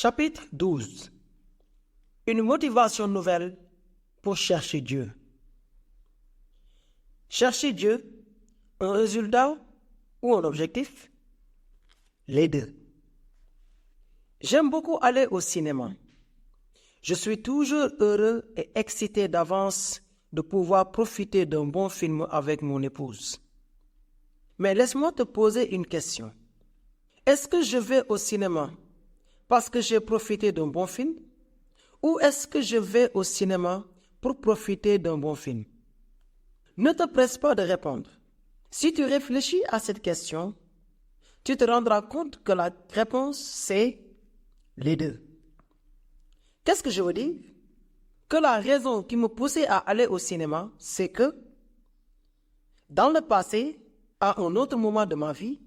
Chapitre 12. Une motivation nouvelle pour chercher Dieu. Chercher Dieu, un résultat ou un objectif? Les deux. J'aime beaucoup aller au cinéma. Je suis toujours heureux et excité d'avance de pouvoir profiter d'un bon film avec mon épouse. Mais laisse-moi te poser une question. Est-ce que je vais au cinéma parce que j'ai profité d'un bon film? Ou est-ce que je vais au cinéma pour profiter d'un bon film? Ne te presse pas de répondre. Si tu réfléchis à cette question, tu te rendras compte que la réponse, c'est les deux. Qu'est-ce que je veux dire? Que la raison qui me poussait à aller au cinéma, c'est que, dans le passé, à un autre moment de ma vie,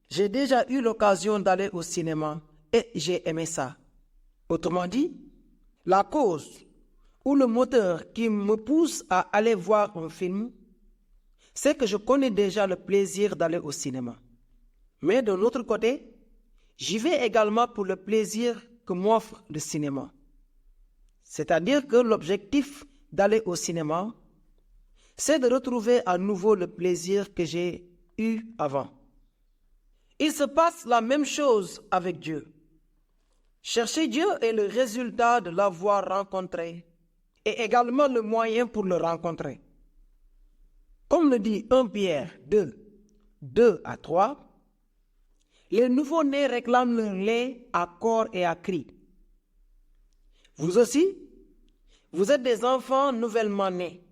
j'ai déjà eu l'occasion d'aller au cinéma et j'ai aimé ça. Autrement dit, la cause ou le moteur qui me pousse à aller voir un film, c'est que je connais déjà le plaisir d'aller au cinéma. Mais de l'autre côté, j'y vais également pour le plaisir que m'offre le cinéma. C'est-à-dire que l'objectif d'aller au cinéma, c'est de retrouver à nouveau le plaisir que j'ai eu avant. Il se passe la même chose avec Dieu. Chercher Dieu est le résultat de l'avoir rencontré et également le moyen pour le rencontrer. Comme le dit 1 Pierre 2, 2 à 3, les nouveau-nés réclament leur lait à corps et à cri. Vous aussi, vous êtes des enfants nouvellement nés,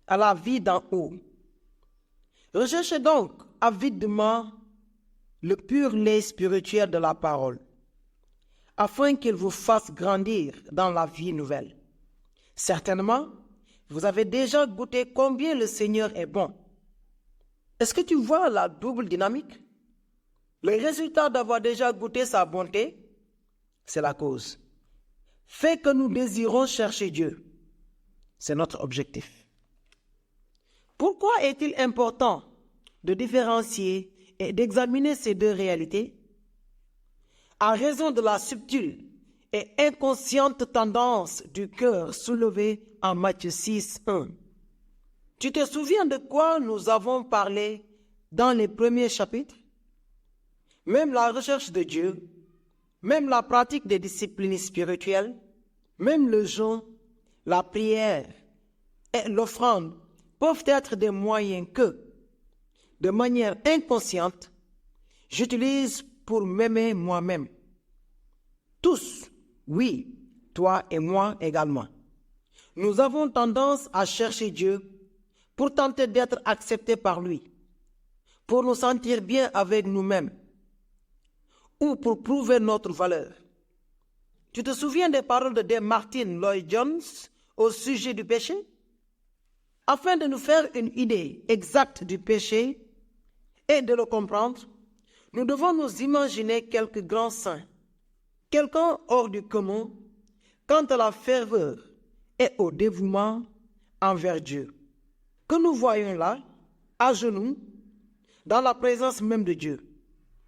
à la vie d'en haut. Recherchez donc avidement le pur lait spirituel de la parole, afin qu'il vous fasse grandir dans la vie nouvelle. Certainement, vous avez déjà goûté combien le Seigneur est bon. Est-ce que tu vois la double dynamique? Le résultat d'avoir déjà goûté sa bonté, c'est la cause. Fait que nous désirons chercher Dieu. C'est notre objectif. Pourquoi est-il important de différencier et d'examiner ces deux réalités? À raison de la subtile et inconsciente tendance du cœur soulevée en Matthieu 6, 1. Tu te souviens de quoi nous avons parlé dans les premiers chapitres? Même la recherche de Dieu, même la pratique des disciplines spirituelles, même le jeûne, la prière et l'offrande peuvent être des moyens que, de manière inconsciente, j'utilise pour m'aimer moi-même. Tous, oui, toi et moi également. Nous avons tendance à chercher Dieu pour tenter d'être acceptés par lui, pour nous sentir bien avec nous-mêmes ou pour prouver notre valeur. Tu te souviens des paroles de Dame Martyn Lloyd-Jones au sujet du péché? Afin de nous faire une idée exacte du péché et de le comprendre, nous devons nous imaginer quelques grands saints, quelqu'un hors du commun quant à la ferveur et au dévouement envers Dieu, que nous voyons là, à genoux, dans la présence même de Dieu.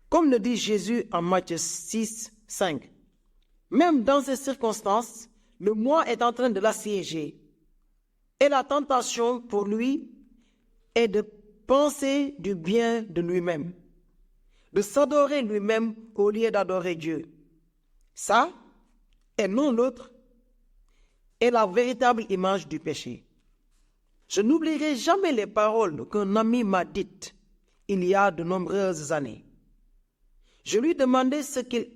Comme le dit Jésus en Matthieu 6, 5. Même dans ces circonstances, le moi est en train de l'assiéger. Et la tentation pour lui est de penser du bien de lui-même, de s'adorer lui-même au lieu d'adorer Dieu. Ça, et non l'autre, est la véritable image du péché. Je n'oublierai jamais les paroles qu'un ami m'a dites il y a de nombreuses années. Je lui demandais ce qu'il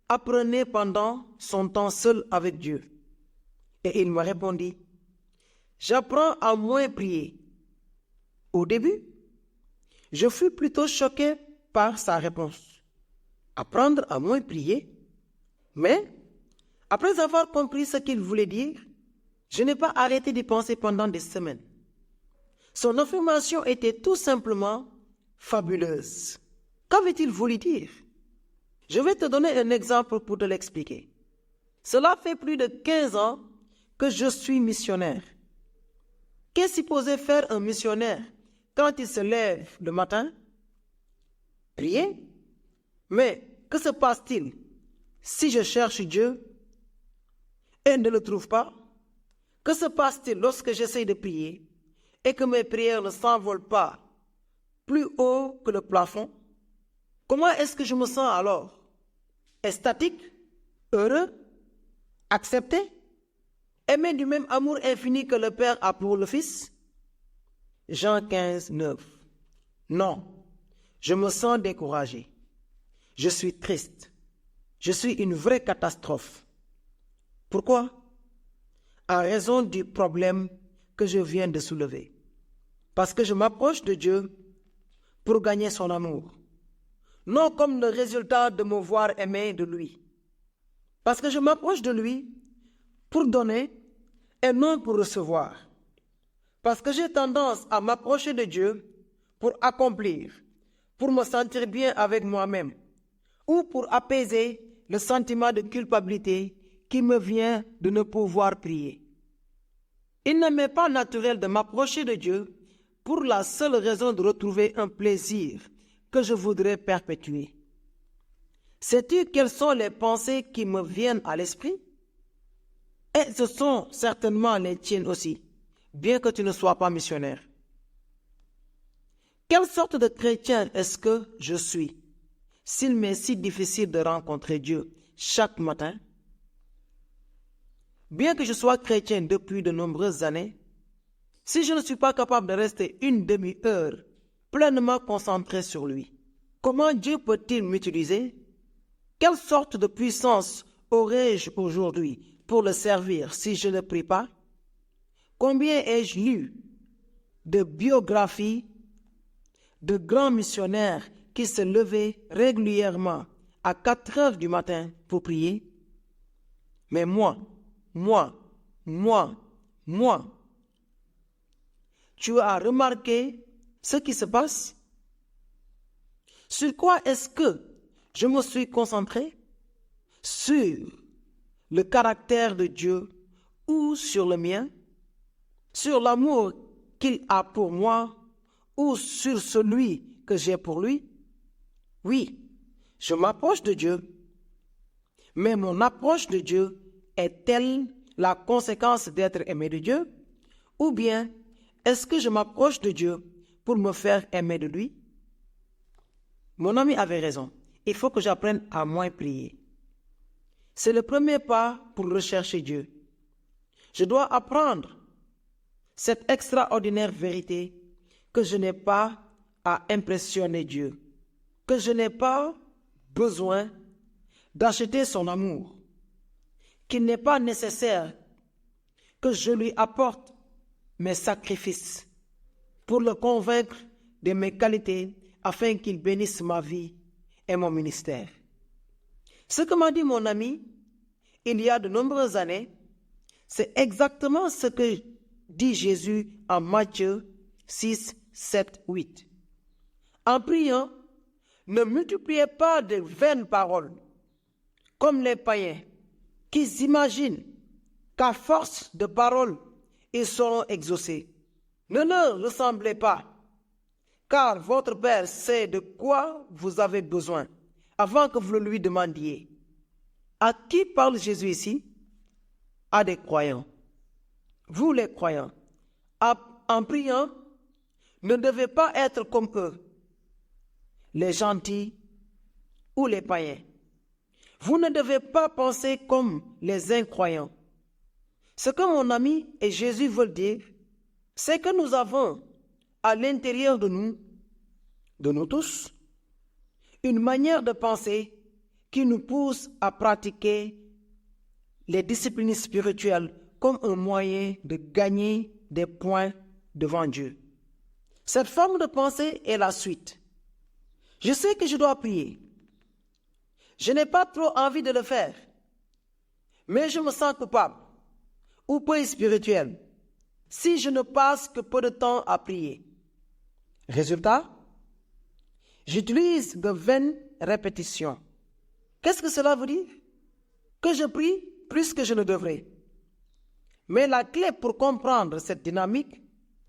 apprenait pendant son temps seul avec Dieu. Et il me répondit, « J'apprends à moins prier. » Au début, je fus plutôt choqué par sa réponse. Apprendre à moins prier? Mais, après avoir compris ce qu'il voulait dire, je n'ai pas arrêté d'y penser pendant des semaines. Son affirmation était tout simplement fabuleuse. Qu'avait-il voulu dire? Je vais te donner un exemple pour te l'expliquer. Cela fait plus de 15 ans que je suis missionnaire. Qu'est-ce supposé faire un missionnaire quand il se lève le matin? Prier? Mais que se passe-t-il si je cherche Dieu et ne le trouve pas? Que se passe-t-il lorsque j'essaie de prier et que mes prières ne s'envolent pas plus haut que le plafond? Comment est-ce que je me sens alors? Extatique? Heureux? Accepté? Aimé du même amour infini que le Père a pour le Fils? Jean 15, 9. Non, je me sens découragé. Je suis triste. Je suis une vraie catastrophe. Pourquoi? En raison du problème que je viens de soulever. Parce que je m'approche de Dieu pour gagner son amour. Non comme le résultat de me voir aimé de lui. Parce que je m'approche de lui pour donner et non pour recevoir. Parce que j'ai tendance à m'approcher de Dieu pour accomplir, pour me sentir bien avec moi-même ou pour apaiser le sentiment de culpabilité qui me vient de ne pouvoir prier. Il ne m'est pas naturel de m'approcher de Dieu pour la seule raison de retrouver un plaisir que je voudrais perpétuer. Sais-tu quelles sont les pensées qui me viennent à l'esprit? Et ce sont certainement les tiennes aussi, bien que tu ne sois pas missionnaire. Quelle sorte de chrétien est-ce que je suis, s'il m'est si difficile de rencontrer Dieu chaque matin? Bien que je sois chrétien depuis de nombreuses années, si je ne suis pas capable de rester une demi-heure pleinement concentré sur lui, comment Dieu peut-il m'utiliser? Quelle sorte de puissance aurais-je aujourd'hui pour le servir si je ne prie pas? Combien ai-je lu de biographies de grands missionnaires qui se levaient régulièrement à 4 heures du matin pour prier? Mais moi, tu as remarqué ce qui se passe? Sur quoi est-ce que je me suis concentré? Sur le caractère de Dieu ou sur le mien? Sur l'amour qu'il a pour moi ou sur celui que j'ai pour lui? Oui, je m'approche de Dieu, mais mon approche de Dieu est-elle la conséquence d'être aimé de Dieu? Ou bien est-ce que je m'approche de Dieu pour me faire aimer de lui? Mon ami avait raison. Il faut que j'apprenne à moins prier. C'est le premier pas pour rechercher Dieu. Je dois apprendre cette extraordinaire vérité que je n'ai pas à impressionner Dieu, que je n'ai pas besoin d'acheter son amour, qu'il n'est pas nécessaire que je lui apporte mes sacrifices pour le convaincre de mes qualités afin qu'il bénisse ma vie et mon ministère. Ce que m'a dit mon ami il y a de nombreuses années, c'est exactement ce que dit Jésus en Matthieu 6, 7, 8. En priant, ne multipliez pas de vaines paroles, comme les païens, qui s'imaginent qu'à force de paroles, ils seront exaucés. Ne leur ressemblez pas, car votre Père sait de quoi vous avez besoin, avant que vous le lui demandiez. À qui parle Jésus ici? À des croyants. Vous les croyants, en priant, ne devez pas être comme eux, les gentils ou les païens. Vous ne devez pas penser comme les incroyants. Ce que mon ami et Jésus veulent dire, c'est que nous avons à l'intérieur de nous tous, une manière de penser qui nous pousse à pratiquer les disciplines spirituelles comme un moyen de gagner des points devant Dieu. Cette forme de pensée est la suite. Je sais que je dois prier. Je n'ai pas trop envie de le faire, mais je me sens coupable ou peu spirituel si je ne passe que peu de temps à prier. Résultat, j'utilise de vaines répétitions. Qu'est-ce que cela veut dire? Que je prie plus que je ne devrais. Mais la clé pour comprendre cette dynamique,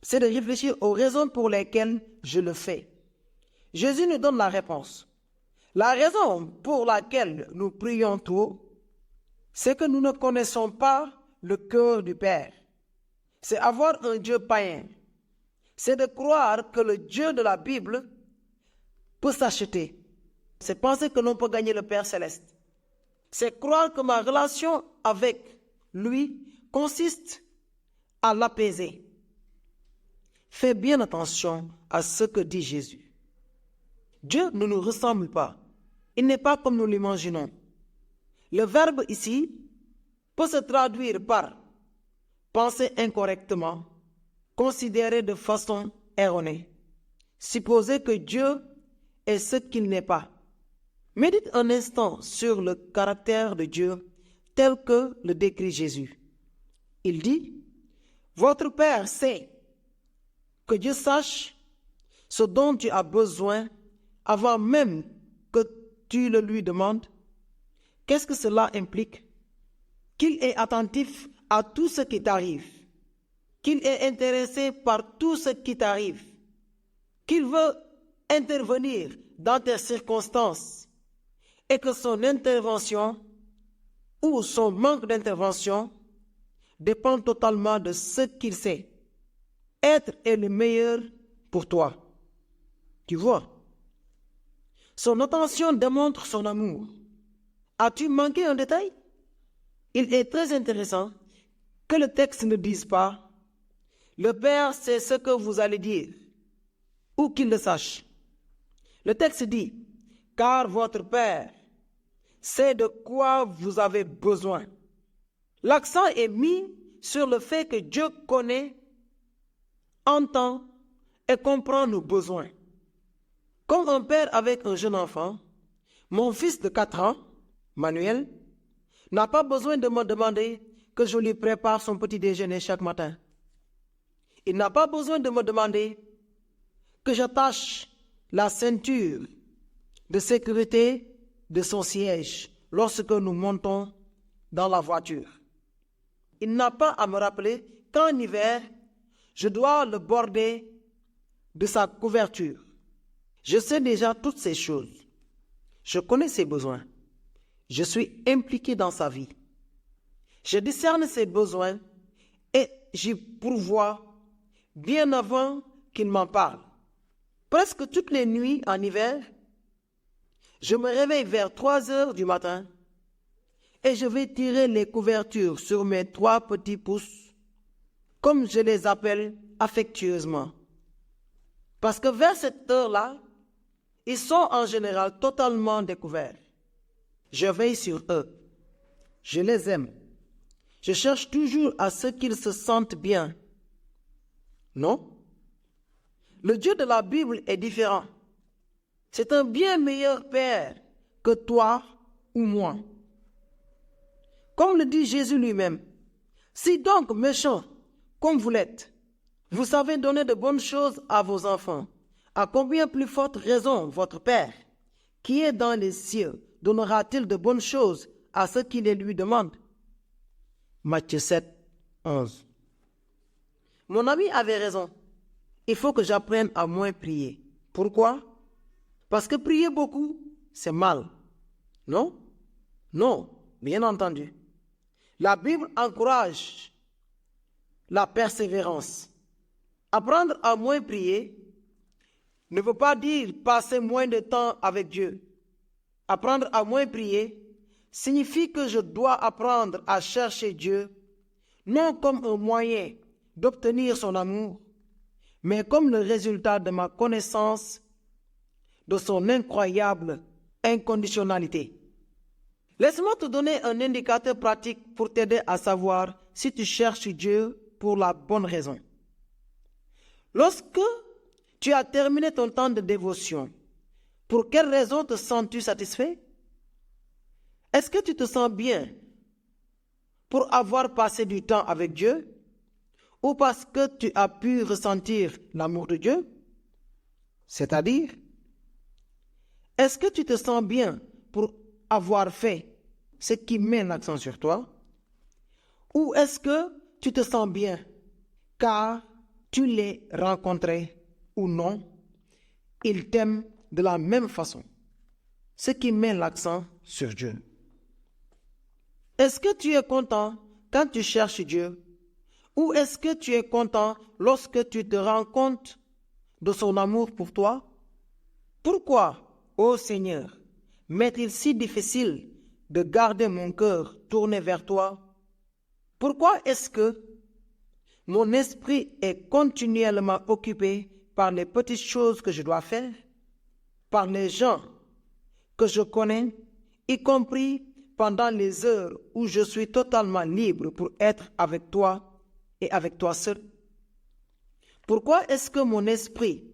c'est de réfléchir aux raisons pour lesquelles je le fais. Jésus nous donne la réponse. La raison pour laquelle nous prions trop, c'est que nous ne connaissons pas le cœur du Père. C'est avoir un Dieu païen. C'est de croire que le Dieu de la Bible peut s'acheter. C'est penser que l'on peut gagner le Père céleste. C'est croire que ma relation avec lui consiste à l'apaiser. Fais bien attention à ce que dit Jésus. Dieu ne nous ressemble pas. Il n'est pas comme nous l'imaginons. Le verbe ici peut se traduire par penser incorrectement, considérer de façon erronée, supposer que Dieu est ce qu'il n'est pas. Médite un instant sur le caractère de Dieu tel que le décrit Jésus. Il dit, « Votre Père sait que Dieu sache ce dont tu as besoin avant même que tu le lui demandes. » Qu'est-ce que cela implique? Qu'il est attentif à tout ce qui t'arrive, qu'il est intéressé par tout ce qui t'arrive, qu'il veut intervenir dans tes circonstances et que son intervention ou son manque d'intervention dépend totalement de ce qu'il sait. Être est le meilleur pour toi. Tu vois, son attention démontre son amour. As-tu manqué un détail? Il est très intéressant que le texte ne dise pas « Le Père sait ce que vous allez dire » ou qu'il le sache. Le texte dit « Car votre Père sait de quoi vous avez besoin ». L'accent est mis sur le fait que Dieu connaît, entend et comprend nos besoins. Comme un père avec un jeune enfant, mon fils de 4 ans, Manuel, n'a pas besoin de me demander que je lui prépare son petit déjeuner chaque matin. Il n'a pas besoin de me demander que j'attache la ceinture de sécurité de son siège lorsque nous montons dans la voiture. Il n'a pas à me rappeler qu'en hiver, je dois le border de sa couverture. Je sais déjà toutes ces choses. Je connais ses besoins. Je suis impliqué dans sa vie. Je discerne ses besoins et j'y pourvois bien avant qu'il m'en parle. Presque toutes les nuits en hiver, je me réveille vers 3 heures du matin et je vais tirer les couvertures sur mes 3 petits pouces, comme je les appelle affectueusement. Parce que vers cette heure-là, ils sont en général totalement découverts. Je veille sur eux. Je les aime. Je cherche toujours à ce qu'ils se sentent bien. Non? Le Dieu de la Bible est différent. C'est un bien meilleur Père que toi ou moi. Comme le dit Jésus lui-même, « Si donc méchants, comme vous l'êtes, vous savez donner de bonnes choses à vos enfants, à combien plus forte raison votre Père, qui est dans les cieux, donnera-t-il de bonnes choses à ceux qui les lui demandent? » Matthieu 7, 11. Mon ami avait raison. Il faut que j'apprenne à moins prier. Pourquoi? Parce que prier beaucoup, c'est mal. Non? Non, bien entendu. La Bible encourage la persévérance. Apprendre à moins prier ne veut pas dire passer moins de temps avec Dieu. Apprendre à moins prier signifie que je dois apprendre à chercher Dieu, non comme un moyen d'obtenir son amour, mais comme le résultat de ma connaissance de son incroyable inconditionnalité. Laisse-moi te donner un indicateur pratique pour t'aider à savoir si tu cherches Dieu pour la bonne raison. Lorsque tu as terminé ton temps de dévotion, pour quelle raison te sens-tu satisfait? Est-ce que tu te sens bien pour avoir passé du temps avec Dieu ou parce que tu as pu ressentir l'amour de Dieu? C'est-à-dire, est-ce que tu te sens bien pour avoir fait ce qui met l'accent sur toi? Ou est-ce que tu te sens bien car tu l'as rencontré ou non, il t'aime de la même façon? ce qui met l'accent sur Dieu. Est-ce que tu es content quand tu cherches Dieu? Ou est-ce que tu es content lorsque tu te rends compte de son amour pour toi? Pourquoi, ô Seigneur, m'est-il si difficile de garder mon cœur tourné vers toi? Pourquoi est-ce que mon esprit est continuellement occupé par les petites choses que je dois faire, par les gens que je connais, y compris pendant les heures où je suis totalement libre pour être avec toi et avec toi seul? Pourquoi est-ce que mon esprit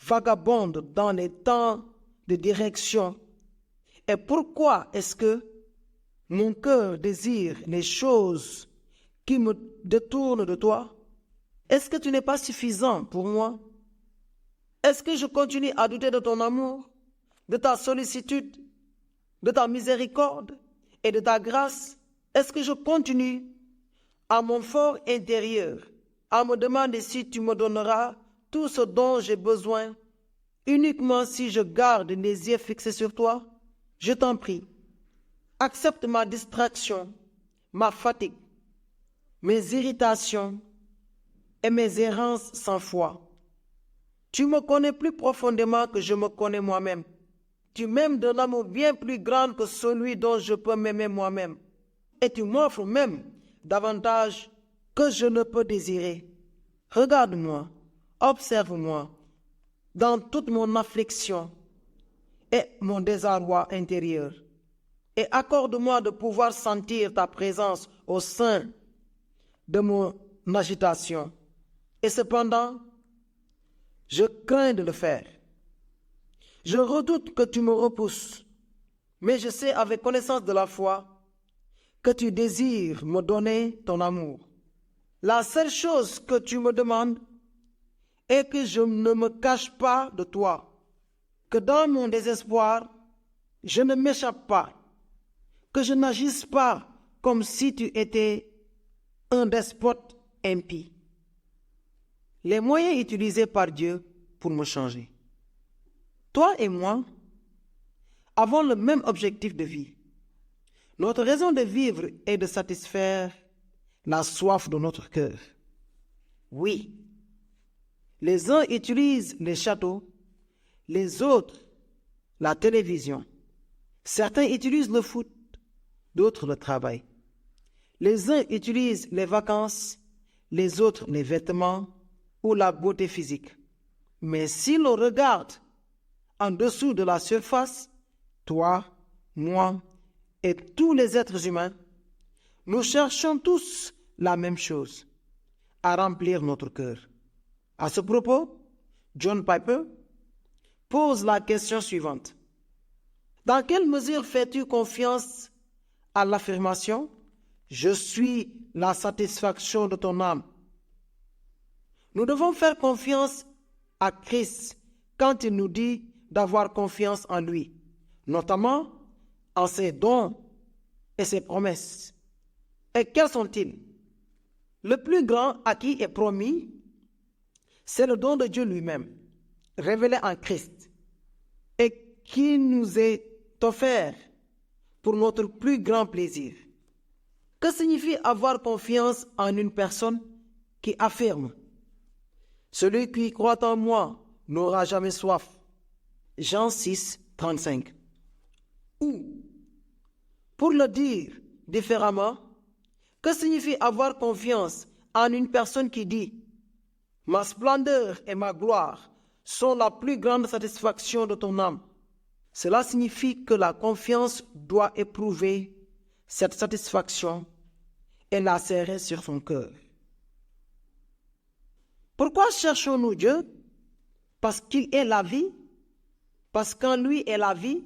vagabonde dans les temps de direction? Et pourquoi est-ce que mon cœur désire les choses qui me détournent de toi? Est-ce que tu n'es pas suffisant pour moi? Est-ce que je continue à douter de ton amour, de ta sollicitude, de ta miséricorde et de ta grâce? Est-ce que je continue à mon fort intérieur à me demander si tu me donneras tout ce dont j'ai besoin uniquement si je garde les yeux fixés sur toi? Je t'en prie, accepte ma distraction, ma fatigue, mes irritations et mes errances sans foi. Tu me connais plus profondément que je me connais moi-même. Tu m'aimes d'un amour bien plus grand que celui dont je peux m'aimer moi-même. Et tu m'offres même davantage que je ne peux désirer. Regarde-moi, observe-moi dans toute mon affliction et mon désarroi intérieur. Et accorde-moi de pouvoir sentir ta présence au sein de mon agitation. Et cependant, je crains de le faire. Je redoute que tu me repousses, mais je sais avec connaissance de la foi que tu désires me donner ton amour. La seule chose que tu me demandes est que je ne me cache pas de toi, que dans mon désespoir, je ne m'échappe pas, que je n'agisse pas comme si tu étais un despote impie. Les moyens utilisés par Dieu pour me changer. Toi et moi avons le même objectif de vie. Notre raison de vivre est de satisfaire la soif de notre cœur. Oui, les uns utilisent les châteaux, les autres la télévision. Certains utilisent le foot, d'autres le travail. Les uns utilisent les vacances, les autres les vêtements ou la beauté physique. Mais si l'on regarde en dessous de la surface, toi, moi et tous les êtres humains, nous cherchons tous la même chose, à remplir notre cœur. À ce propos, John Piper pose la question suivante. Dans quelle mesure fais-tu confiance à l'affirmation « Je suis la satisfaction de ton âme » ? Nous devons faire confiance à Christ quand il nous dit d'avoir confiance en lui, notamment en ses dons et ses promesses. Et quels sont-ils? Le plus grand à qui est promis, c'est le don de Dieu lui-même, révélé en Christ, et qui nous est offert pour notre plus grand plaisir. Que signifie avoir confiance en une personne qui affirme « Celui qui croit en moi n'aura jamais soif » Jean 6, 35. Ou, pour le dire différemment, que signifie avoir confiance en une personne qui dit « Ma splendeur et ma gloire sont la plus grande satisfaction de ton âme ». Cela signifie que la confiance doit éprouver cette satisfaction et la serrer sur son cœur. Pourquoi cherchons-nous Dieu? Parce qu'il est la vie, parce qu'en lui est la vie,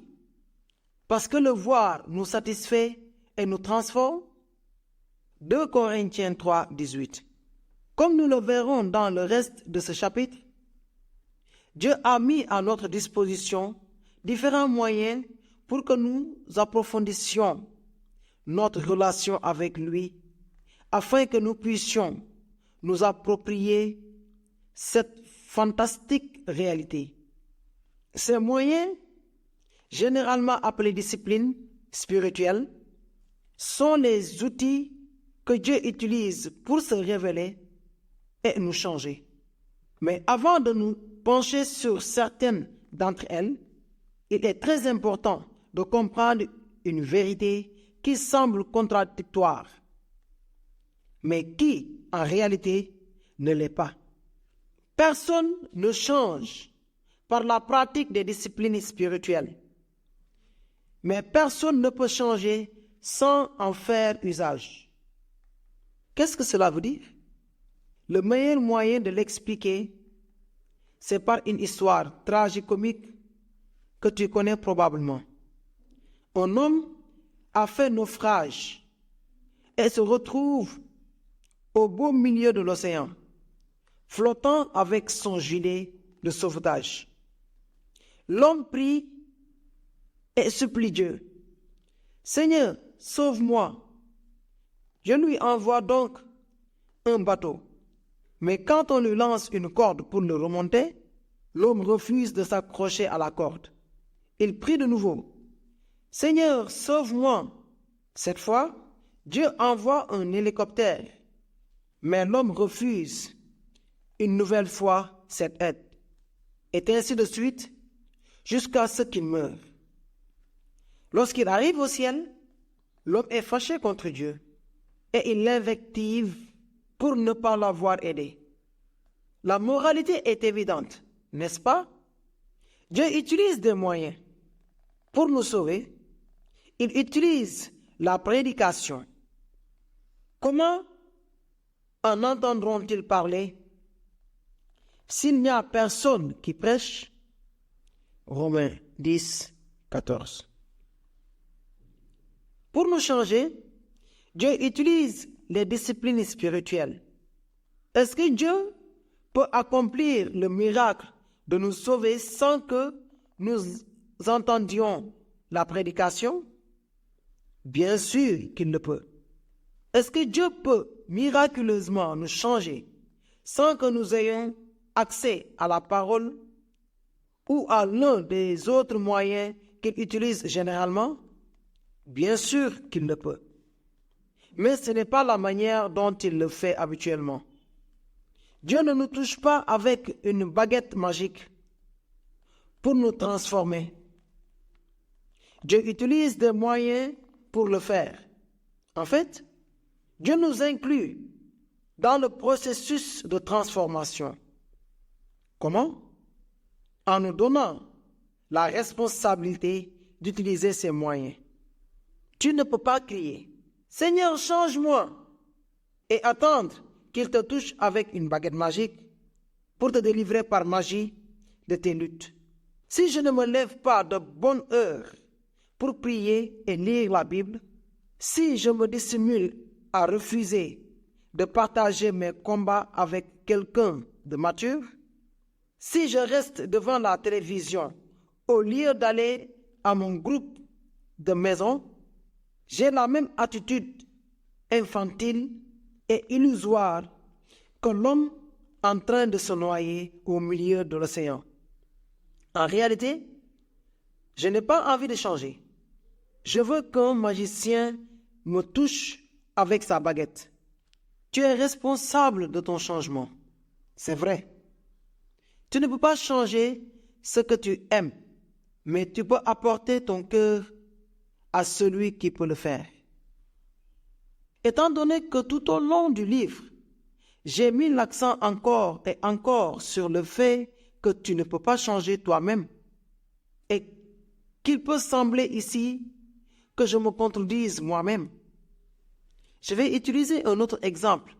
parce que le voir nous satisfait et nous transforme. 2 Corinthiens 3, 18. Comme nous le verrons dans le reste de ce chapitre, Dieu a mis à notre disposition différents moyens pour que nous approfondissions notre relation avec lui, afin que nous puissions nous approprier cette fantastique réalité. Ces moyens généralement appelées disciplines spirituelles, sont les outils que Dieu utilise pour se révéler et nous changer. Mais avant de nous pencher sur certaines d'entre elles, il est très important de comprendre une vérité qui semble contradictoire, mais qui, en réalité, ne l'est pas. Personne ne change par la pratique des disciplines spirituelles, mais personne ne peut changer sans en faire usage. Qu'est-ce que cela veut dire? Le meilleur moyen de l'expliquer, c'est par une histoire tragicomique que tu connais probablement. Un homme a fait naufrage et se retrouve au beau milieu de l'océan, flottant avec son gilet de sauvetage. L'homme prie et supplie Dieu. « Seigneur, sauve-moi. » Je lui envoie donc un bateau. Mais quand on lui lance une corde pour le remonter, l'homme refuse de s'accrocher à la corde. Il prie de nouveau. « Seigneur, sauve-moi. » Cette fois, Dieu envoie un hélicoptère. Mais l'homme refuse une nouvelle fois cette aide. Et ainsi de suite, jusqu'à ce qu'il meure. Lorsqu'il arrive au ciel, l'homme est fâché contre Dieu et il l'invective pour ne pas l'avoir aidé. La moralité est évidente, n'est-ce pas? Dieu utilise des moyens pour nous sauver. Il utilise la prédication. Comment en entendront-ils parler s'il n'y a personne qui prêche? Romains 10, 14. Pour nous changer, Dieu utilise les disciplines spirituelles. Est-ce que Dieu peut accomplir le miracle de nous sauver sans que nous entendions la prédication? Bien sûr qu'il le peut. Est-ce que Dieu peut miraculeusement nous changer sans que nous ayons accès à la parole ou à l'un des autres moyens qu'il utilise généralement? Bien sûr qu'il le peut. Mais ce n'est pas la manière dont il le fait habituellement. Dieu ne nous touche pas avec une baguette magique pour nous transformer. Dieu utilise des moyens pour le faire. En fait, Dieu nous inclut dans le processus de transformation. Comment? En nous donnant la responsabilité d'utiliser ces moyens. Tu ne peux pas crier « Seigneur, change-moi » et attendre qu'il te touche avec une baguette magique pour te délivrer par magie de tes luttes. Si je ne me lève pas de bonne heure pour prier et lire la Bible, si je me dissimule à refuser de partager mes combats avec quelqu'un de mature, si je reste devant la télévision au lieu d'aller à mon groupe de maison, j'ai la même attitude infantile et illusoire que l'homme en train de se noyer au milieu de l'océan. En réalité, je n'ai pas envie de changer. Je veux qu'un magicien me touche avec sa baguette. Tu es responsable de ton changement. C'est vrai. Tu ne peux pas changer ce que tu aimes, mais tu peux apporter ton cœur à celui qui peut le faire. Étant donné que tout au long du livre, j'ai mis l'accent encore et encore sur le fait que tu ne peux pas changer toi-même et qu'il peut sembler ici que je me contredise moi-même. Je vais utiliser un autre exemple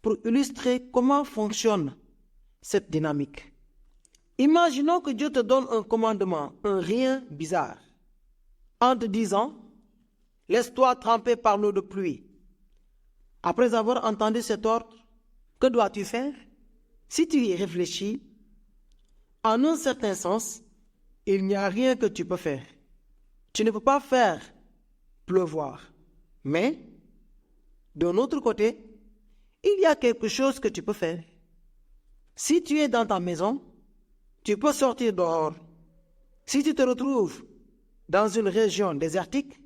pour illustrer comment fonctionne cette dynamique. Imaginons que Dieu te donne un commandement, un rien bizarre, en te disant « Laisse-toi tremper par l'eau de pluie ». Après avoir entendu cet ordre, que dois-tu faire? Si tu y réfléchis, en un certain sens, il n'y a rien que tu peux faire. Tu ne peux pas faire pleuvoir. Mais, d'un autre côté, il y a quelque chose que tu peux faire. Si tu es dans ta maison, tu peux sortir dehors. Si tu te retrouves dans une région désertique,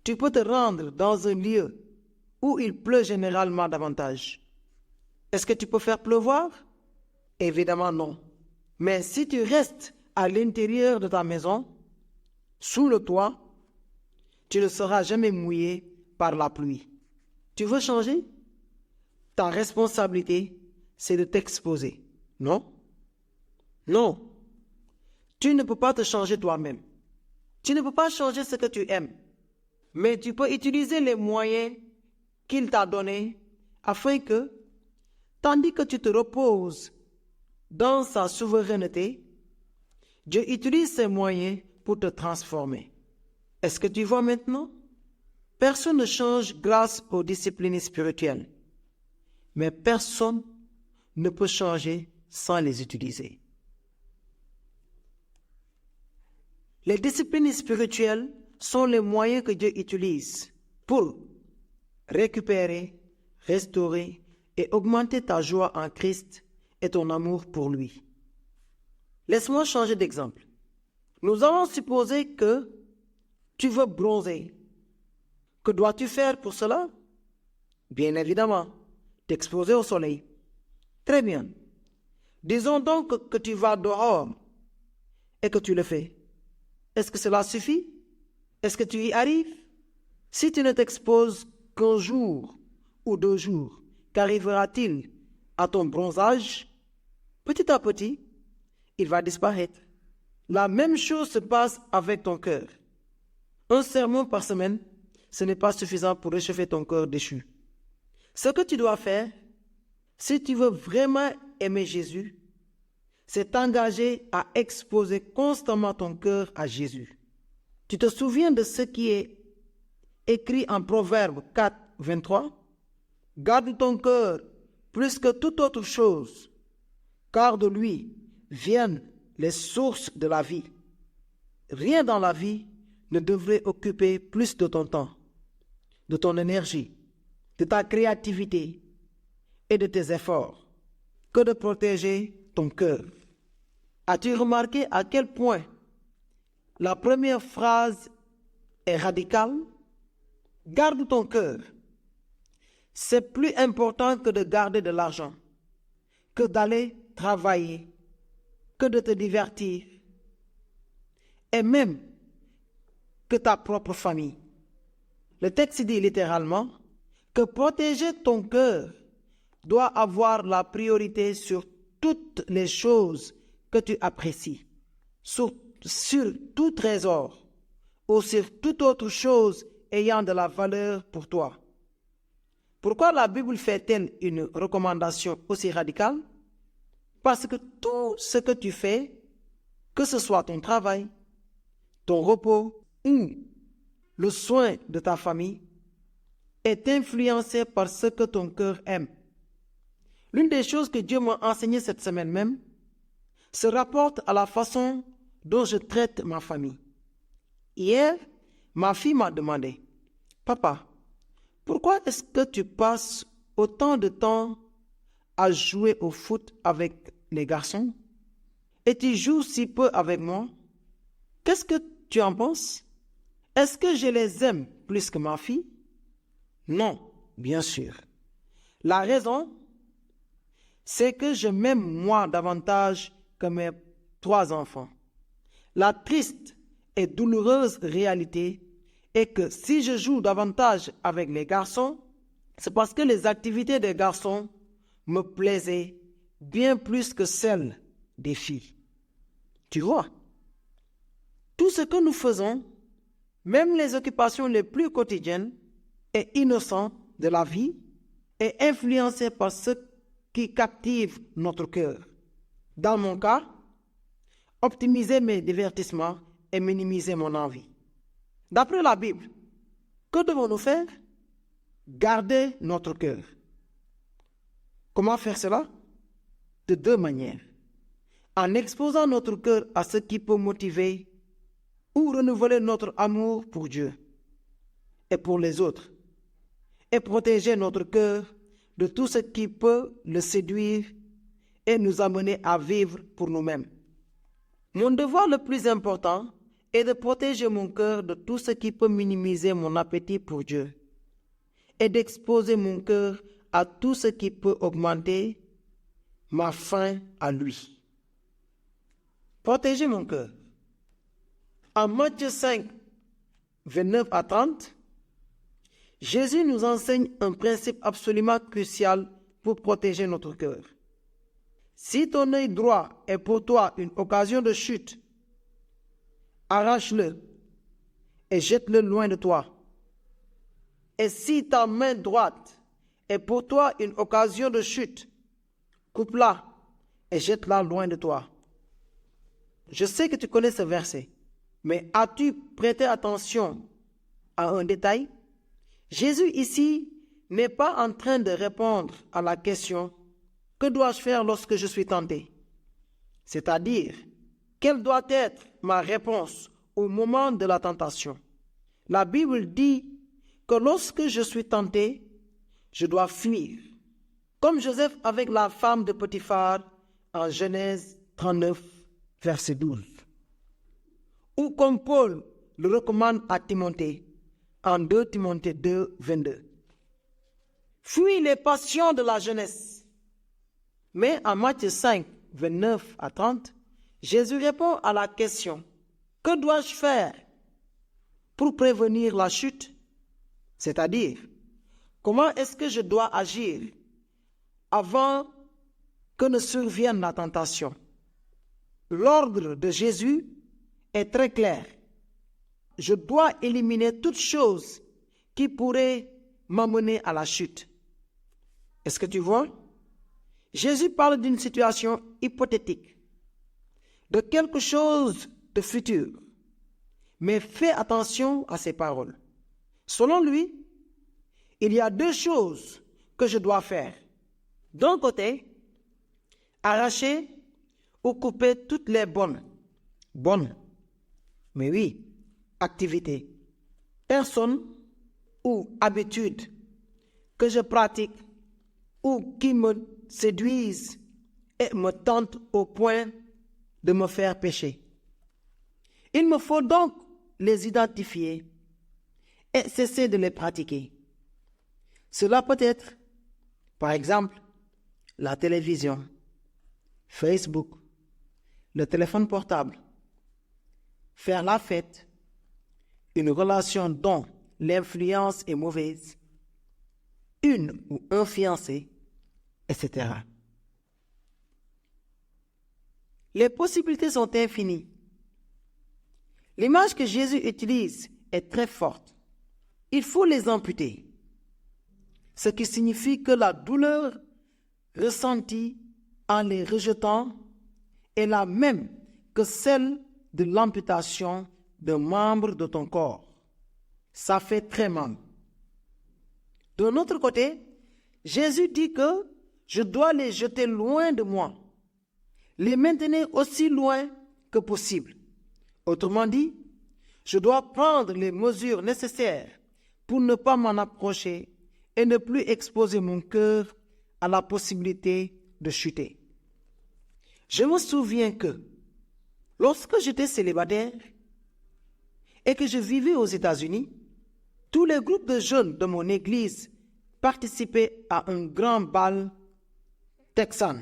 tu peux te rendre dans un lieu où il pleut généralement davantage. Est-ce que tu peux faire pleuvoir? Évidemment non. Mais si tu restes à l'intérieur de ta maison, sous le toit, tu ne seras jamais mouillé par la pluie. Tu veux changer? Ta responsabilité, c'est de t'exposer. Non? Non. Tu ne peux pas te changer toi-même. Tu ne peux pas changer ce que tu aimes. Mais tu peux utiliser les moyens qu'il t'a donnés afin que, tandis que tu te reposes dans sa souveraineté, Dieu utilise ces moyens pour te transformer. Est-ce que tu vois maintenant? Personne ne change grâce aux disciplines spirituelles, mais personne ne peut changer sans les utiliser. Les disciplines spirituelles sont les moyens que Dieu utilise pour récupérer, restaurer et augmenter ta joie en Christ et ton amour pour lui. Laisse-moi changer d'exemple. Nous allons supposer que tu veux bronzer. Que dois-tu faire pour cela? Bien évidemment, t'exposer au soleil. Très bien. Disons donc que tu vas dehors et que tu le fais. Est-ce que cela suffit? Est-ce que tu y arrives? Si tu ne t'exposes qu'un jour ou 2 jours, qu'arrivera-t-il à ton bronzage? Petit à petit, il va disparaître. La même chose se passe avec ton cœur. Un sermon par semaine, ce n'est pas suffisant pour réchauffer ton cœur déchu. Ce que tu dois faire, si tu veux vraiment aimer Jésus, c'est t'engager à exposer constamment ton cœur à Jésus. Tu te souviens de ce qui est écrit en Proverbe 4, 23? Garde ton cœur plus que toute autre chose, car de lui viennent les sources de la vie. Rien dans la vie ne devrait occuper plus de ton temps, de ton énergie, de ta créativité et de tes efforts que de protéger ton cœur. As-tu remarqué à quel point la première phrase est radicale? Garde ton cœur. C'est plus important que de garder de l'argent, que d'aller travailler, que de te divertir, et même que ta propre famille. Le texte dit littéralement que protéger ton cœur doit avoir la priorité sur toutes les choses que tu apprécies, sur tout trésor ou sur toute autre chose ayant de la valeur pour toi. Pourquoi la Bible fait-elle une recommandation aussi radicale? Parce que tout ce que tu fais, que ce soit ton travail, ton repos ou le soin de ta famille, est influencé par ce que ton cœur aime. L'une des choses que Dieu m'a enseigné cette semaine même se rapporte à la façon dont je traite ma famille. Hier, ma fille m'a demandé, « Papa, pourquoi est-ce que tu passes autant de temps à jouer au foot avec les garçons et tu joues si peu avec moi? Qu'est-ce que tu en penses? Est-ce que je les aime plus que ma fille? » Non, bien sûr. La raison, c'est que je m'aime moi davantage que mes 3 enfants. La triste et douloureuse réalité est que si je joue davantage avec les garçons, c'est parce que les activités des garçons me plaisaient bien plus que celles des filles. Tu vois, tout ce que nous faisons, même les occupations les plus quotidiennes et innocentes de la vie, est influencé par ce qui captive notre cœur. Dans mon cas, optimiser mes divertissements et minimiser mon envie. D'après la Bible, que devons-nous faire? Garder notre cœur. Comment faire cela? De 2 manières. En exposant notre cœur à ce qui peut motiver ou renouveler notre amour pour Dieu et pour les autres, et protéger notre cœur de tout ce qui peut le séduire et nous amener à vivre pour nous-mêmes. Mon devoir le plus important est de protéger mon cœur de tout ce qui peut minimiser mon appétit pour Dieu et d'exposer mon cœur à tout ce qui peut augmenter ma faim à lui. Protéger mon cœur. En Matthieu 5, 29 à 30, Jésus nous enseigne un principe absolument crucial pour protéger notre cœur. Si ton œil droit est pour toi une occasion de chute, arrache-le et jette-le loin de toi. Et si ta main droite est pour toi une occasion de chute, coupe-la et jette-la loin de toi. Je sais que tu connais ce verset, mais as-tu prêté attention à un détail? Jésus ici n'est pas en train de répondre à la question « Que dois-je faire lorsque je suis tenté ?» C'est-à-dire, quelle doit être ma réponse au moment de la tentation? La Bible dit que lorsque je suis tenté, je dois fuir. Comme Joseph avec la femme de Potiphar en Genèse 39, verset 12. Ou comme Paul le recommande à Timothée en 2 Timothée 2, 22. Fuis les passions de la jeunesse. Mais en Matthieu 5, 29 à 30, Jésus répond à la question « Que dois-je faire pour prévenir la chute ?» C'est-à-dire, comment est-ce que je dois agir avant que ne survienne la tentation? L'ordre de Jésus est très clair. Je dois éliminer toute chose qui pourrait m'amener à la chute. Est-ce que tu vois? Jésus parle d'une situation hypothétique, de quelque chose de futur, mais fais attention à ses paroles. Selon lui, il y a 2 choses que je dois faire. D'un côté, arracher ou couper toutes les bonnes, mais oui, activités, personnes ou habitudes que je pratique ou qui me séduisent et me tentent au point de me faire pécher. Il me faut donc les identifier et cesser de les pratiquer. Cela peut être, par exemple, la télévision, Facebook, le téléphone portable, faire la fête, une relation dont l'influence est mauvaise, une ou un fiancé, etc. Les possibilités sont infinies. L'image que Jésus utilise est très forte. Il faut les amputer, ce qui signifie que la douleur ressentie en les rejetant est la même que celle de l'amputation d'un membre de ton corps. Ça fait très mal. D'un autre côté, Jésus dit que je dois les jeter loin de moi, les maintenir aussi loin que possible. Autrement dit, je dois prendre les mesures nécessaires pour ne pas m'en approcher et ne plus exposer mon cœur à la possibilité de chuter. Je me souviens que lorsque j'étais célibataire et que je vivais aux États-Unis, tous les groupes de jeunes de mon église participaient à un grand bal texan.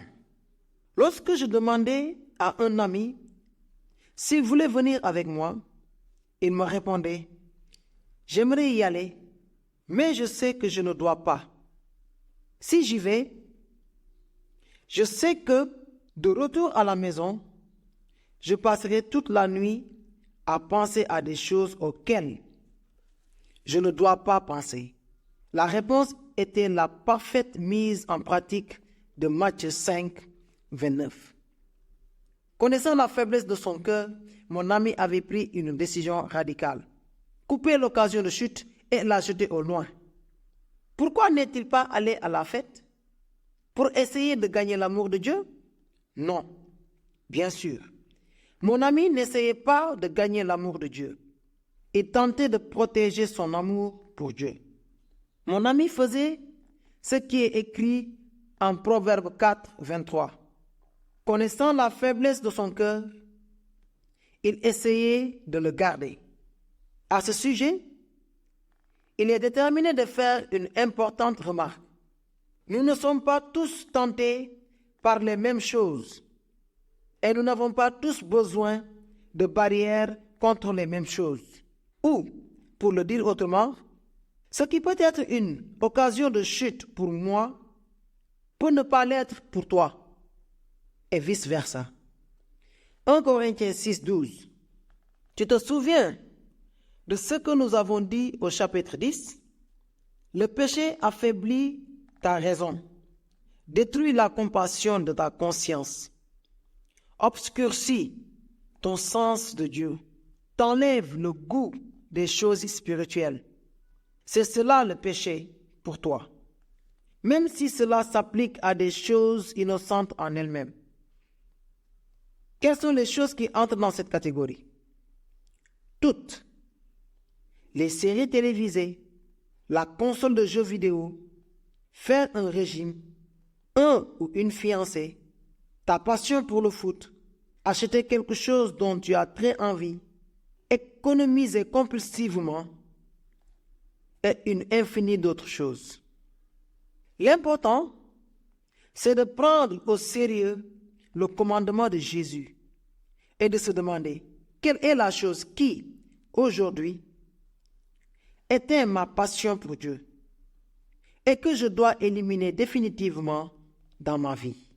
Lorsque je demandais à un ami s'il voulait venir avec moi, il me répondait « J'aimerais y aller, mais je sais que je ne dois pas. Si j'y vais, je sais que de retour à la maison, je passerai toute la nuit à penser à des choses auxquelles je ne dois pas penser. » La réponse était la parfaite mise en pratique de Matthieu 5, 29. Connaissant la faiblesse de son cœur, mon ami avait pris une décision radicale. Couper l'occasion de chute et la jeter au loin. Pourquoi n'est-il pas allé à la fête? Pour essayer de gagner l'amour de Dieu? Non, bien sûr. Mon ami n'essayait pas de gagner l'amour de Dieu. Il tentait de protéger son amour pour Dieu. Mon ami faisait ce qui est écrit en Proverbe 4, 23. Connaissant la faiblesse de son cœur, il essayait de le garder. À ce sujet, il est déterminé de faire une importante remarque. Nous ne sommes pas tous tentés par les mêmes choses et nous n'avons pas tous besoin de barrières contre les mêmes choses. Ou, pour le dire autrement, ce qui peut être une occasion de chute pour moi peut ne pas l'être pour toi, et vice-versa. 1 Corinthiens 6, 12. Tu te souviens de ce que nous avons dit au chapitre 10? Le péché affaiblit ta raison, détruit la compassion de ta conscience, obscurcit ton sens de Dieu, t'enlève le goût des choses spirituelles. C'est cela le péché pour toi, même si cela s'applique à des choses innocentes en elles-mêmes. Quelles sont les choses qui entrent dans cette catégorie? Toutes. Les séries télévisées, la console de jeux vidéo, faire un régime, un ou une fiancée, ta passion pour le foot, acheter quelque chose dont tu as très envie, économiser compulsivement et une infinie d'autres choses. L'important, c'est de prendre au sérieux le commandement de Jésus et de se demander quelle est la chose qui, aujourd'hui, éteint ma passion pour Dieu et que je dois éliminer définitivement dans ma vie.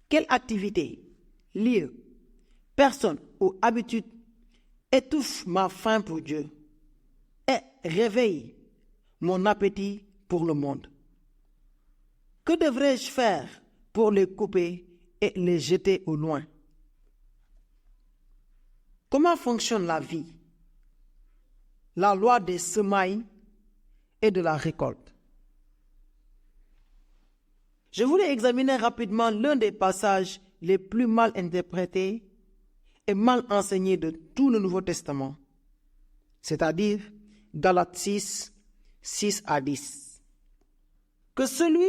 Quelle activité, lieu, personne ou habitude étouffe ma faim pour Dieu et réveille mon appétit pour le monde? Que devrais-je faire pour les couper et les jeter au loin? Comment fonctionne la vie? La loi des semailles et de la récolte. Je voulais examiner rapidement l'un des passages les plus mal interprétés et mal enseignés de tout le Nouveau Testament, c'est-à-dire Galates 6, 6 à 10. Que celui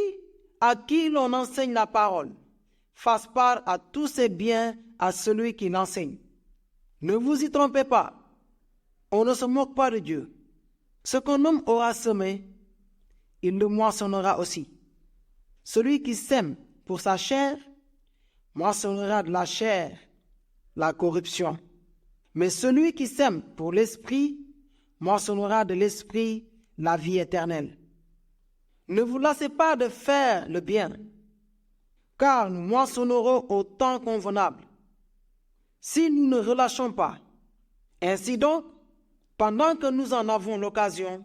à qui l'on enseigne la parole fasse part à tous ses biens à celui qui l'enseigne. Ne vous y trompez pas, on ne se moque pas de Dieu. Ce qu'un homme aura semé, il le moissonnera aussi. Celui qui sème pour sa chair, moissonnera de la chair la corruption. Mais celui qui sème pour l'esprit, moissonnera de l'esprit la vie éternelle. Ne vous lassez pas de faire le bien, car nous moissonnerons au temps convenable, si nous ne relâchons pas. Ainsi donc, pendant que nous en avons l'occasion,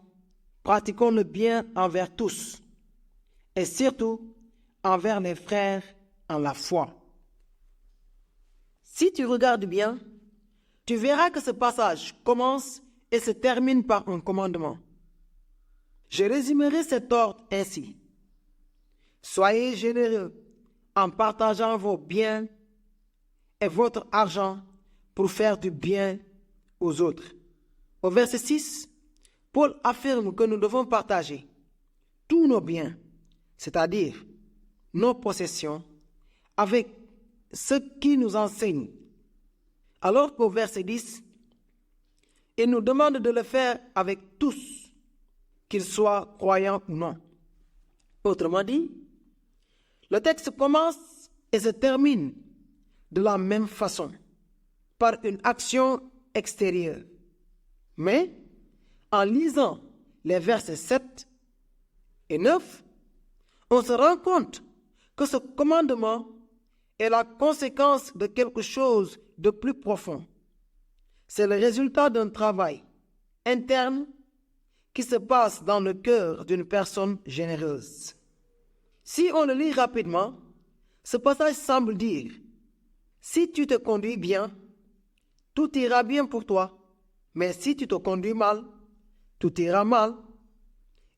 pratiquons le bien envers tous, et surtout envers les frères en la foi. Si tu regardes bien, tu verras que ce passage commence et se termine par un commandement. Je résumerai cet ordre ainsi. Soyez généreux en partageant vos biens et votre argent pour faire du bien aux autres. Au verset 6, Paul affirme que nous devons partager tous nos biens, c'est-à-dire nos possessions, avec ceux qui nous enseignent. Alors qu'au verset 10, il nous demande de le faire avec tous, qu'ils soient croyants ou non. Autrement dit, le texte commence et se termine de la même façon, par une action extérieure. Mais, en lisant les versets 7 et 9, on se rend compte que ce commandement est la conséquence de quelque chose de plus profond. C'est le résultat d'un travail interne qui se passe dans le cœur d'une personne généreuse. Si on le lit rapidement, ce passage semble dire: si tu te conduis bien, tout ira bien pour toi, mais si tu te conduis mal, tout ira mal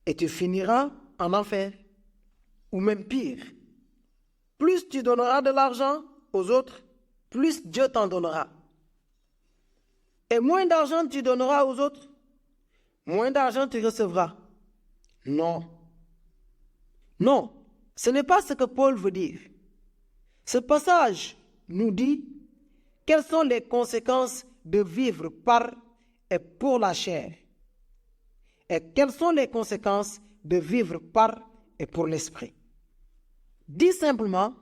et tu finiras en enfer, ou même pire. Plus tu donneras de l'argent aux autres, plus Dieu t'en donnera. Et moins d'argent tu donneras aux autres, moins d'argent tu recevras. Non. Non, ce n'est pas ce que Paul veut dire. Ce passage nous dit quelles sont les conséquences de vivre par et pour la chair? Et quelles sont les conséquences de vivre par et pour l'esprit? Dit simplement,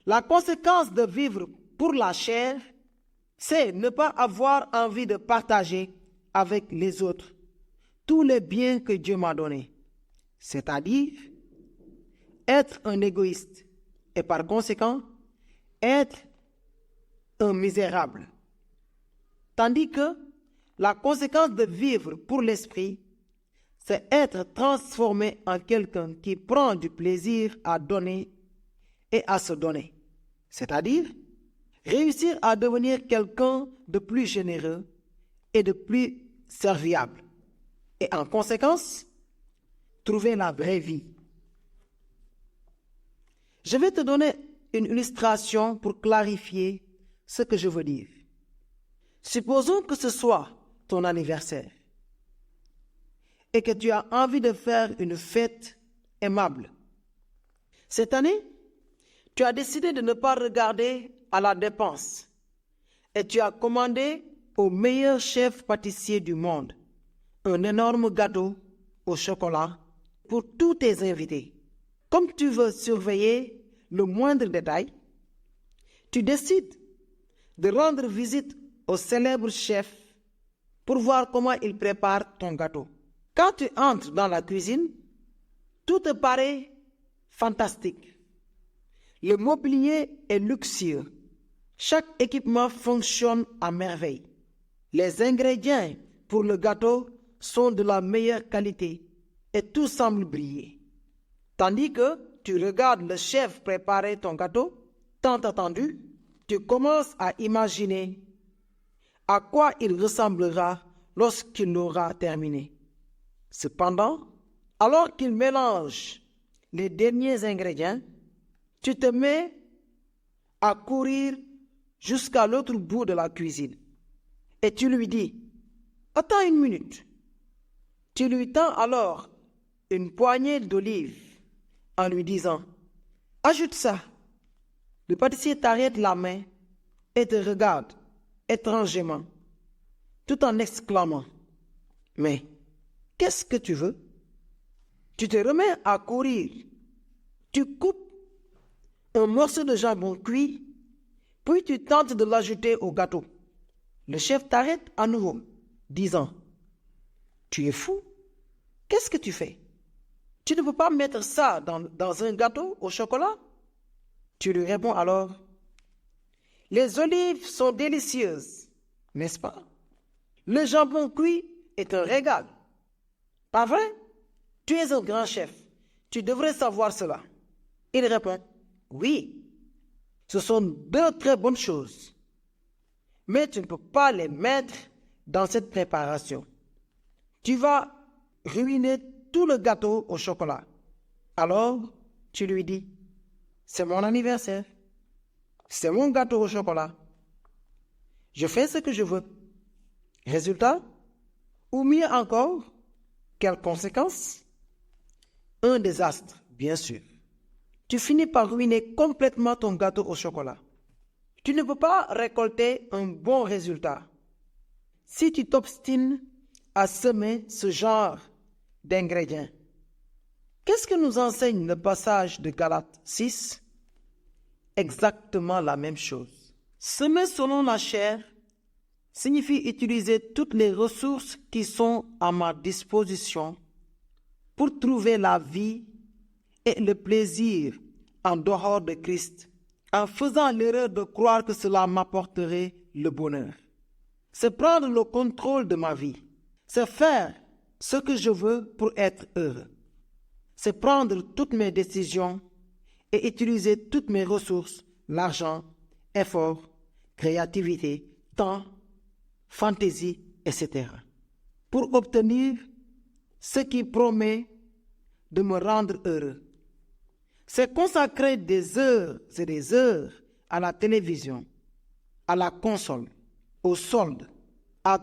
la conséquence de vivre pour la chair, c'est ne pas avoir envie de partager avec les autres tous les biens que Dieu m'a donnés, c'est-à-dire être un égoïste et par conséquent être un misérable. Tandis que la conséquence de vivre pour l'esprit, c'est être transformé en quelqu'un qui prend du plaisir à donner et à se donner. C'est-à-dire réussir à devenir quelqu'un de plus généreux et de plus serviable. Et en conséquence, trouver la vraie vie. Je vais te donner une illustration pour clarifier ce que je veux dire. Supposons que ce soit ton anniversaire et que tu as envie de faire une fête aimable. Cette année, tu as décidé de ne pas regarder à la dépense et tu as commandé au meilleur chef pâtissier du monde un énorme gâteau au chocolat pour tous tes invités. Comme tu veux surveiller le moindre détail, tu décides de rendre visite au célèbre chef pour voir comment il prépare ton gâteau. Quand tu entres dans la cuisine, tout te paraît fantastique. Le mobilier est luxueux. Chaque équipement fonctionne à merveille. Les ingrédients pour le gâteau sont de la meilleure qualité et tout semble briller. Tandis que tu regardes le chef préparer ton gâteau, tant attendu, tu commences à imaginer à quoi il ressemblera lorsqu'il l'aura terminé. Cependant, alors qu'il mélange les derniers ingrédients, tu te mets à courir jusqu'à l'autre bout de la cuisine et tu lui dis « Attends une minute ». Tu lui tends alors une poignée d'olives en lui disant « Ajoute ça ». Le pâtissier t'arrête la main et te regarde étrangement, tout en exclamant « Mais qu'est-ce que tu veux ?» Tu te remets à courir. Tu coupes un morceau de jambon cuit, puis tu tentes de l'ajouter au gâteau. Le chef t'arrête à nouveau, disant « Tu es fou? Qu'est-ce que tu fais? Tu ne peux pas mettre ça dans un gâteau au chocolat ?» Tu lui réponds alors « Les olives sont délicieuses, n'est-ce pas? Le jambon cuit est un régal. Pas vrai? Tu es un grand chef. Tu devrais savoir cela. » Il répond « Oui, ce sont deux très bonnes choses, mais tu ne peux pas les mettre dans cette préparation. Tu vas ruiner tout le gâteau au chocolat. » Alors, tu lui dis « C'est mon anniversaire. C'est mon gâteau au chocolat. Je fais ce que je veux. Résultat, ou mieux encore, quelles conséquences? Un désastre, bien sûr. Tu finis par ruiner complètement ton gâteau au chocolat. Tu ne peux pas récolter un bon résultat si tu t'obstines à semer ce genre d'ingrédients. Qu'est-ce que nous enseigne le passage de Galates 6? Exactement la même chose. Semer selon la chair signifie utiliser toutes les ressources qui sont à ma disposition pour trouver la vie et le plaisir en dehors de Christ, en faisant l'erreur de croire que cela m'apporterait le bonheur. C'est prendre le contrôle de ma vie. C'est faire ce que je veux pour être heureux. C'est prendre toutes mes décisions et utiliser toutes mes ressources, l'argent, effort, créativité, temps, fantaisie, etc. pour obtenir ce qui promet de me rendre heureux. C'est consacrer des heures et des heures à la télévision, à la console, au solde, à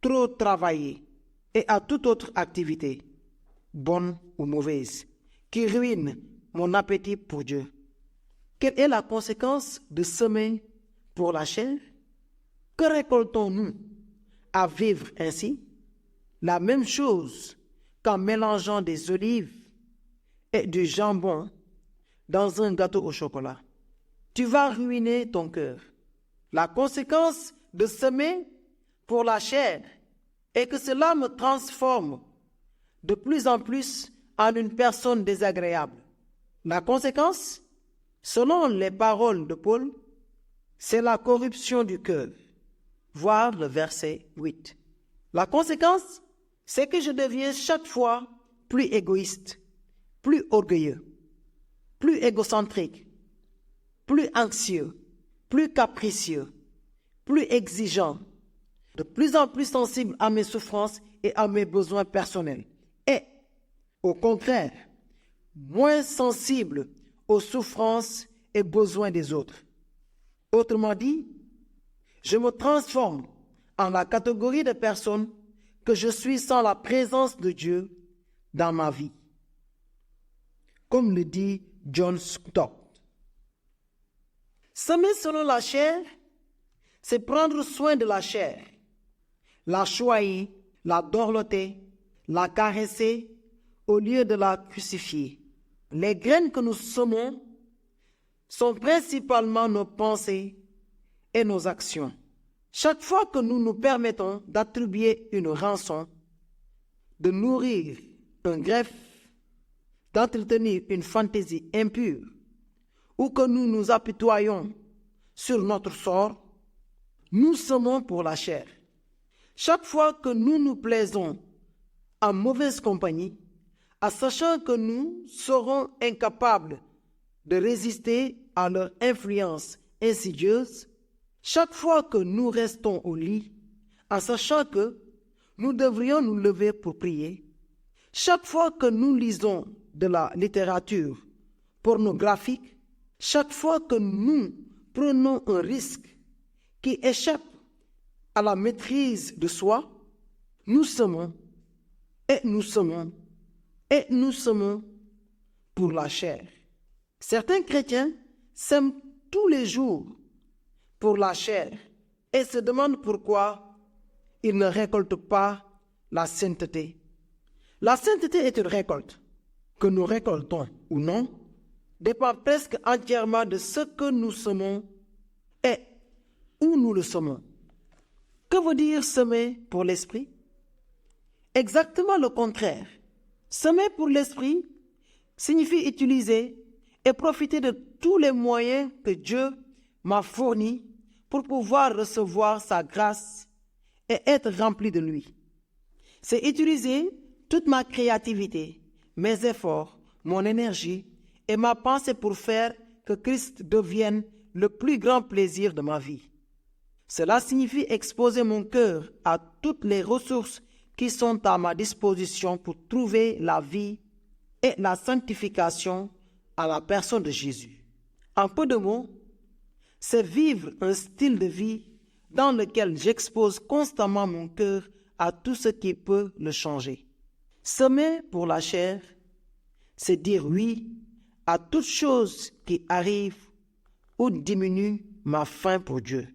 trop travailler et à toute autre activité, bonne ou mauvaise, qui ruine mon appétit pour Dieu. Quelle est la conséquence de semer pour la chair? Que récoltons-nous à vivre ainsi? La même chose qu'en mélangeant des olives et du jambon dans un gâteau au chocolat. Tu vas ruiner ton cœur. La conséquence de semer pour la chair est que cela me transforme de plus en plus en une personne désagréable. La conséquence, selon les paroles de Paul, c'est la corruption du cœur. Voir le verset 8. La conséquence, c'est que je deviens chaque fois plus égoïste, plus orgueilleux, plus égocentrique, plus anxieux, plus capricieux, plus exigeant, de plus en plus sensible à mes souffrances et à mes besoins personnels. Et, au contraire, moins sensible aux souffrances et besoins des autres. Autrement dit, je me transforme en la catégorie de personnes que je suis sans la présence de Dieu dans ma vie. Comme le dit John Stott. Semer selon la chair, c'est prendre soin de la chair, la choyer, la dorloter, la caresser au lieu de la crucifier. Les graines que nous semons sont principalement nos pensées et nos actions. Chaque fois que nous nous permettons d'attribuer une rançon, de nourrir un greffe, d'entretenir une fantaisie impure, ou que nous nous apitoyons sur notre sort, nous semons pour la chair. Chaque fois que nous nous plaisons en mauvaise compagnie, en sachant que nous serons incapables de résister à leur influence insidieuse, chaque fois que nous restons au lit, en sachant que nous devrions nous lever pour prier, chaque fois que nous lisons de la littérature pornographique, chaque fois que nous prenons un risque qui échappe à la maîtrise de soi, nous semons et nous semons et nous semons pour la chair. Certains chrétiens sèment tous les jours pour la chair et se demandent pourquoi ils ne récoltent pas la sainteté. La sainteté est une récolte. Que nous récoltons ou non dépend presque entièrement de ce que nous semons et où nous le semons. Que veut dire semer pour l'esprit? Exactement le contraire. Semer pour l'esprit signifie utiliser et profiter de tous les moyens que Dieu m'a fournis pour pouvoir recevoir sa grâce et être rempli de lui. C'est utiliser toute ma créativité, mes efforts, mon énergie et ma pensée pour faire que Christ devienne le plus grand plaisir de ma vie. Cela signifie exposer mon cœur à toutes les ressources qui sont à ma disposition pour trouver la vie et la sanctification à la personne de Jésus. En peu de mots, c'est vivre un style de vie dans lequel j'expose constamment mon cœur à tout ce qui peut le changer. Semer pour la chair, c'est dire oui à toute chose qui arrive ou diminue ma faim pour Dieu.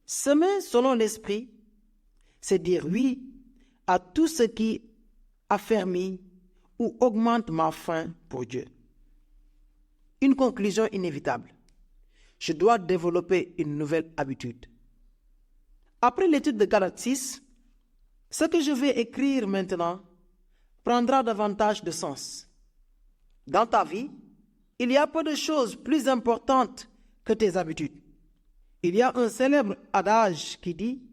Semer selon l'esprit, c'est dire oui à tout ce qui affermit ou augmente ma faim pour Dieu. Une conclusion inévitable. Je dois développer une nouvelle habitude. Après l'étude de Galates 6, ce que je vais écrire maintenant prendra davantage de sens. Dans ta vie, il y a peu de choses plus importantes que tes habitudes. Il y a un célèbre adage qui dit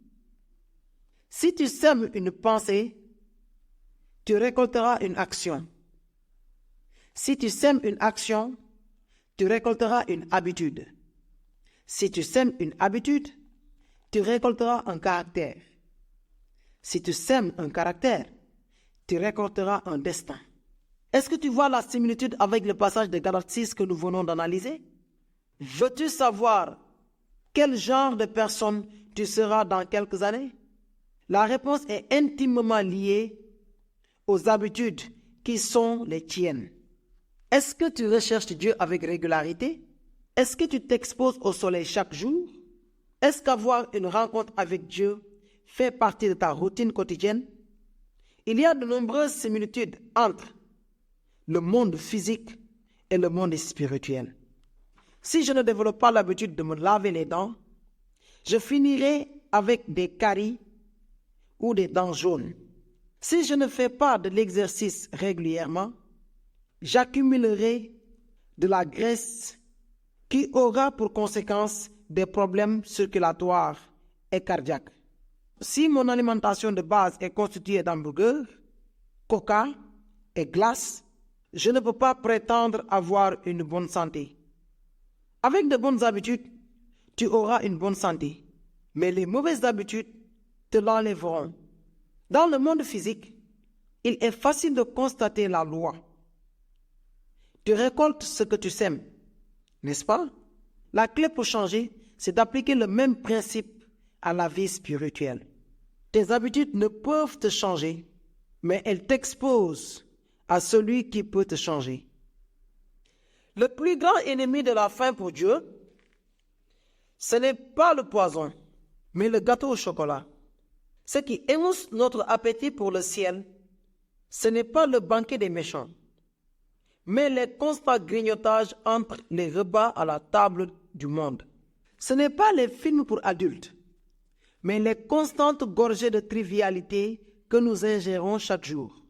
« Si tu sèmes une pensée, tu récolteras une action. Si tu sèmes une action, tu récolteras une habitude. Si tu sèmes une habitude, tu récolteras un caractère. Si tu sèmes un caractère, tu récolteras un destin. » Est-ce que tu vois la similitude avec le passage de Galates 6 que nous venons d'analyser? Veux-tu savoir quel genre de personne tu seras dans quelques années? La réponse est intimement liée aux habitudes qui sont les tiennes. Est-ce que tu recherches Dieu avec régularité? Est-ce que tu t'exposes au soleil chaque jour? Est-ce qu'avoir une rencontre avec Dieu fait partie de ta routine quotidienne? Il y a de nombreuses similitudes entre le monde physique et le monde spirituel. Si je ne développe pas l'habitude de me laver les dents, je finirai avec des caries ou des dents jaunes. Si je ne fais pas de l'exercice régulièrement, j'accumulerai de la graisse qui aura pour conséquence des problèmes circulatoires et cardiaques. Si mon alimentation de base est constituée d'hamburgers, coca et glace, je ne peux pas prétendre avoir une bonne santé. Avec de bonnes habitudes, tu auras une bonne santé, mais les mauvaises habitudes te l'enlèveront. Dans le monde physique, il est facile de constater la loi. Tu récoltes ce que tu sèmes, n'est-ce pas? La clé pour changer, c'est d'appliquer le même principe à la vie spirituelle. Tes habitudes ne peuvent te changer, mais elles t'exposent à celui qui peut te changer. Le plus grand ennemi de la faim pour Dieu, ce n'est pas le poison, mais le gâteau au chocolat. Ce qui émousse notre appétit pour le ciel, ce n'est pas le banquet des méchants, mais les constants grignotages entre les repas à la table du monde. Ce n'est pas les films pour adultes, mais les constantes gorgées de trivialité que nous ingérons chaque jour.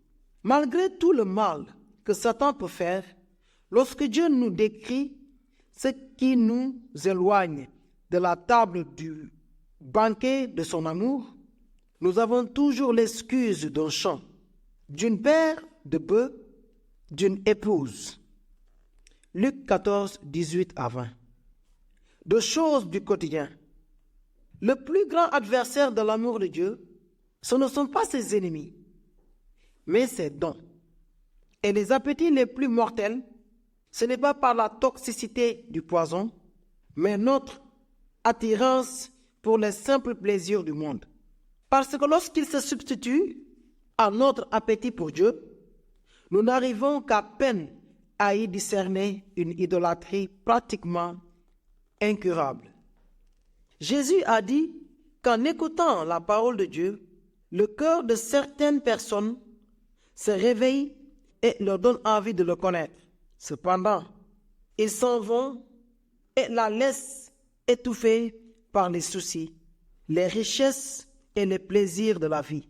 Malgré tout le mal que Satan peut faire, lorsque Dieu nous décrit ce qui nous éloigne de la table du banquet de son amour, nous avons toujours l'excuse d'un chant, d'une paire de bœufs, d'une épouse. Luc 14, 18 à 20. De choses du quotidien. Le plus grand adversaire de l'amour de Dieu, ce ne sont pas ses ennemis, mais ses dons. Et les appétits les plus mortels, ce n'est pas par la toxicité du poison, mais notre attirance pour les simples plaisirs du monde. Parce que lorsqu'il se substitue à notre appétit pour Dieu, nous n'arrivons qu'à peine à y discerner une idolâtrie pratiquement incurable. Jésus a dit qu'en écoutant la parole de Dieu, le cœur de certaines personnes se réveille et leur donne envie de le connaître. Cependant, ils s'en vont et la laissent étouffée par les soucis, les richesses et les plaisirs de la vie.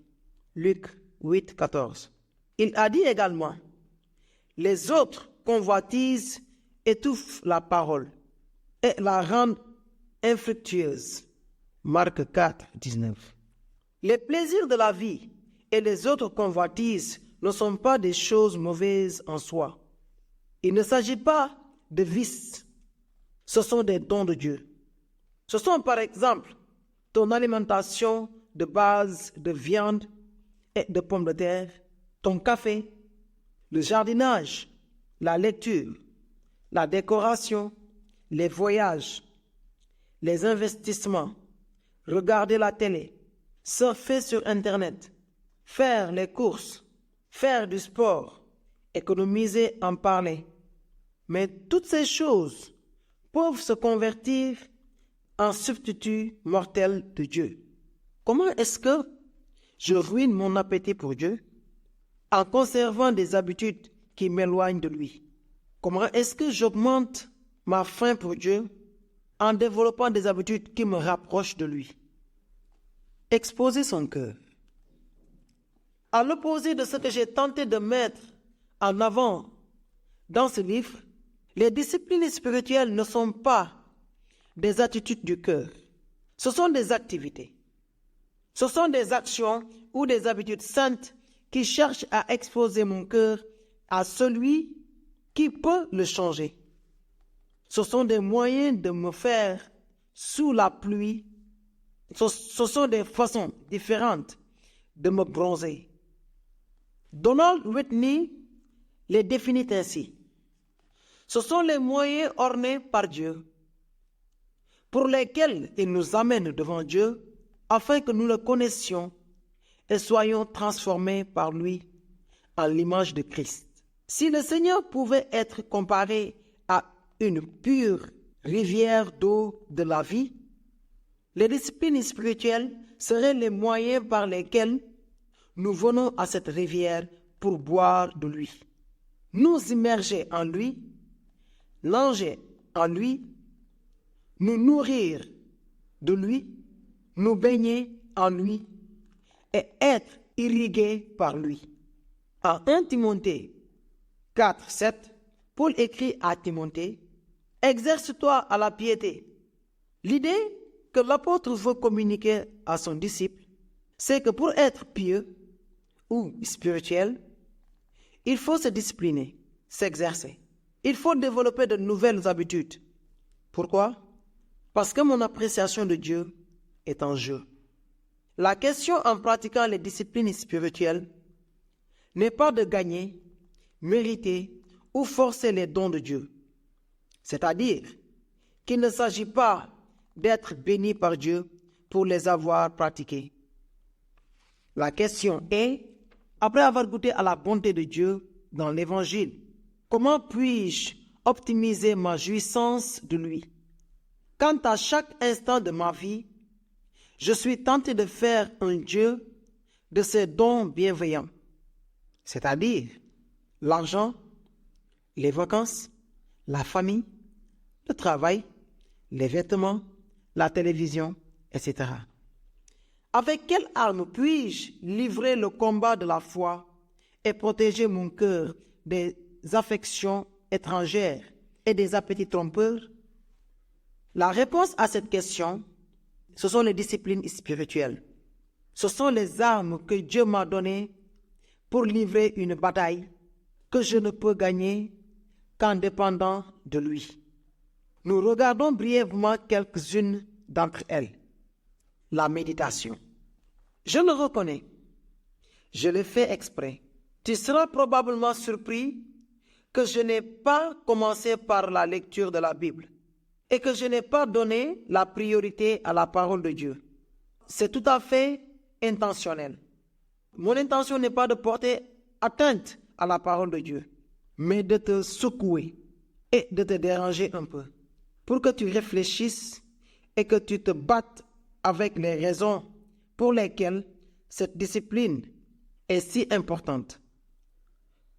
Luc 8, 14. Il a dit également, les autres convoitises étouffent la parole et la rendent infructueuse. Marc 4, 19. Les plaisirs de la vie et les autres convoitises ne sont pas des choses mauvaises en soi. Il ne s'agit pas de vices. Ce sont des dons de Dieu. Ce sont par exemple ton alimentation de base de viande et de pommes de terre, ton café, le jardinage, la lecture, la décoration, les voyages, les investissements, regarder la télé, surfer sur Internet, faire les courses, faire du sport, économiser, en parler. Mais toutes ces choses peuvent se convertir en substitut mortel de Dieu. Comment est-ce que je ruine mon appétit pour Dieu? En conservant des habitudes qui m'éloignent de lui. Comment est-ce que j'augmente ma faim pour Dieu en développant des habitudes qui me rapprochent de lui? Exposer son cœur. À l'opposé de ce que j'ai tenté de mettre en avant dans ce livre, les disciplines spirituelles ne sont pas des attitudes du cœur. Ce sont des activités. Ce sont des actions ou des habitudes saintes qui cherchent à exposer mon cœur à celui qui peut le changer. Ce sont des moyens de me faire sous la pluie. Ce sont des façons différentes de me bronzer. Donald Whitney les définit ainsi. Ce sont les moyens ornés par Dieu, pour lesquels il nous amène devant Dieu, afin que nous le connaissions et soyons transformés par lui en l'image de Christ. Si le Seigneur pouvait être comparé à une pure rivière d'eau de la vie, Les disciplines spirituelles seraient les moyens par lesquels nous venons à cette rivière pour boire de lui, nous immerger en lui, longer en lui, nous nourrir de lui, nous baigner en lui et être irrigués par lui. En 1 Timothée 4, 7, Paul écrit à Timothée, « Exerce-toi à la piété. » L'idée que l'apôtre veut communiquer à son disciple, c'est que pour être pieux ou spirituel, il faut se discipliner, s'exercer. Il faut développer de nouvelles habitudes. Pourquoi? Parce que mon appréciation de Dieu est en jeu. La question en pratiquant les disciplines spirituelles n'est pas de gagner, mériter ou forcer les dons de Dieu. C'est-à-dire qu'il ne s'agit pas d'être béni par Dieu pour les avoir pratiqués. La question est, après avoir goûté à la bonté de Dieu dans l'Évangile, comment puis-je optimiser ma jouissance de lui? Quand à chaque instant de ma vie, je suis tenté de faire un Dieu de ses dons bienveillants, c'est-à-dire l'argent, les vacances, la famille, le travail, les vêtements, la télévision, etc. Avec quelle arme puis-je livrer le combat de la foi et protéger mon cœur des affections étrangères et des appétits trompeurs? La réponse à cette question, ce sont les disciplines spirituelles. Ce sont les armes que Dieu m'a données pour livrer une bataille que je ne peux gagner qu'en dépendant de lui. Nous regardons brièvement quelques-unes d'entre elles. La méditation. Je le reconnais. Je l'ai fait exprès. Tu seras probablement surpris que je n'ai pas commencé par la lecture de la Bible et que je n'ai pas donné la priorité à la parole de Dieu. C'est tout à fait intentionnel. Mon intention n'est pas de porter atteinte à la parole de Dieu, mais de te secouer et de te déranger un peu, pour que tu réfléchisses et que tu te battes avec les raisons pour lesquelles cette discipline est si importante.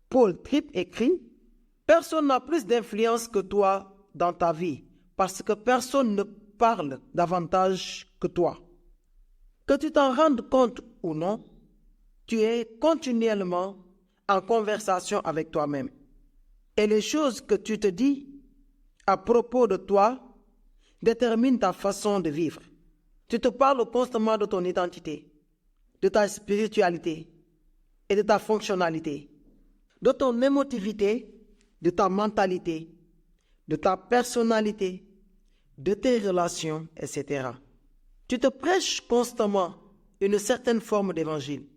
Paul Tripp écrit, « Personne n'a plus d'influence que toi dans ta vie, parce que personne ne parle davantage que toi. Que tu t'en rendes compte ou non, tu es continuellement en conversation avec toi-même. Et les choses que tu te dis à propos de toi déterminent ta façon de vivre. Tu te parles constamment de ton identité, de ta spiritualité et de ta fonctionnalité, de ton émotivité, de ta mentalité, de ta personnalité, de tes relations, etc. Tu te prêches constamment une certaine forme d'évangile.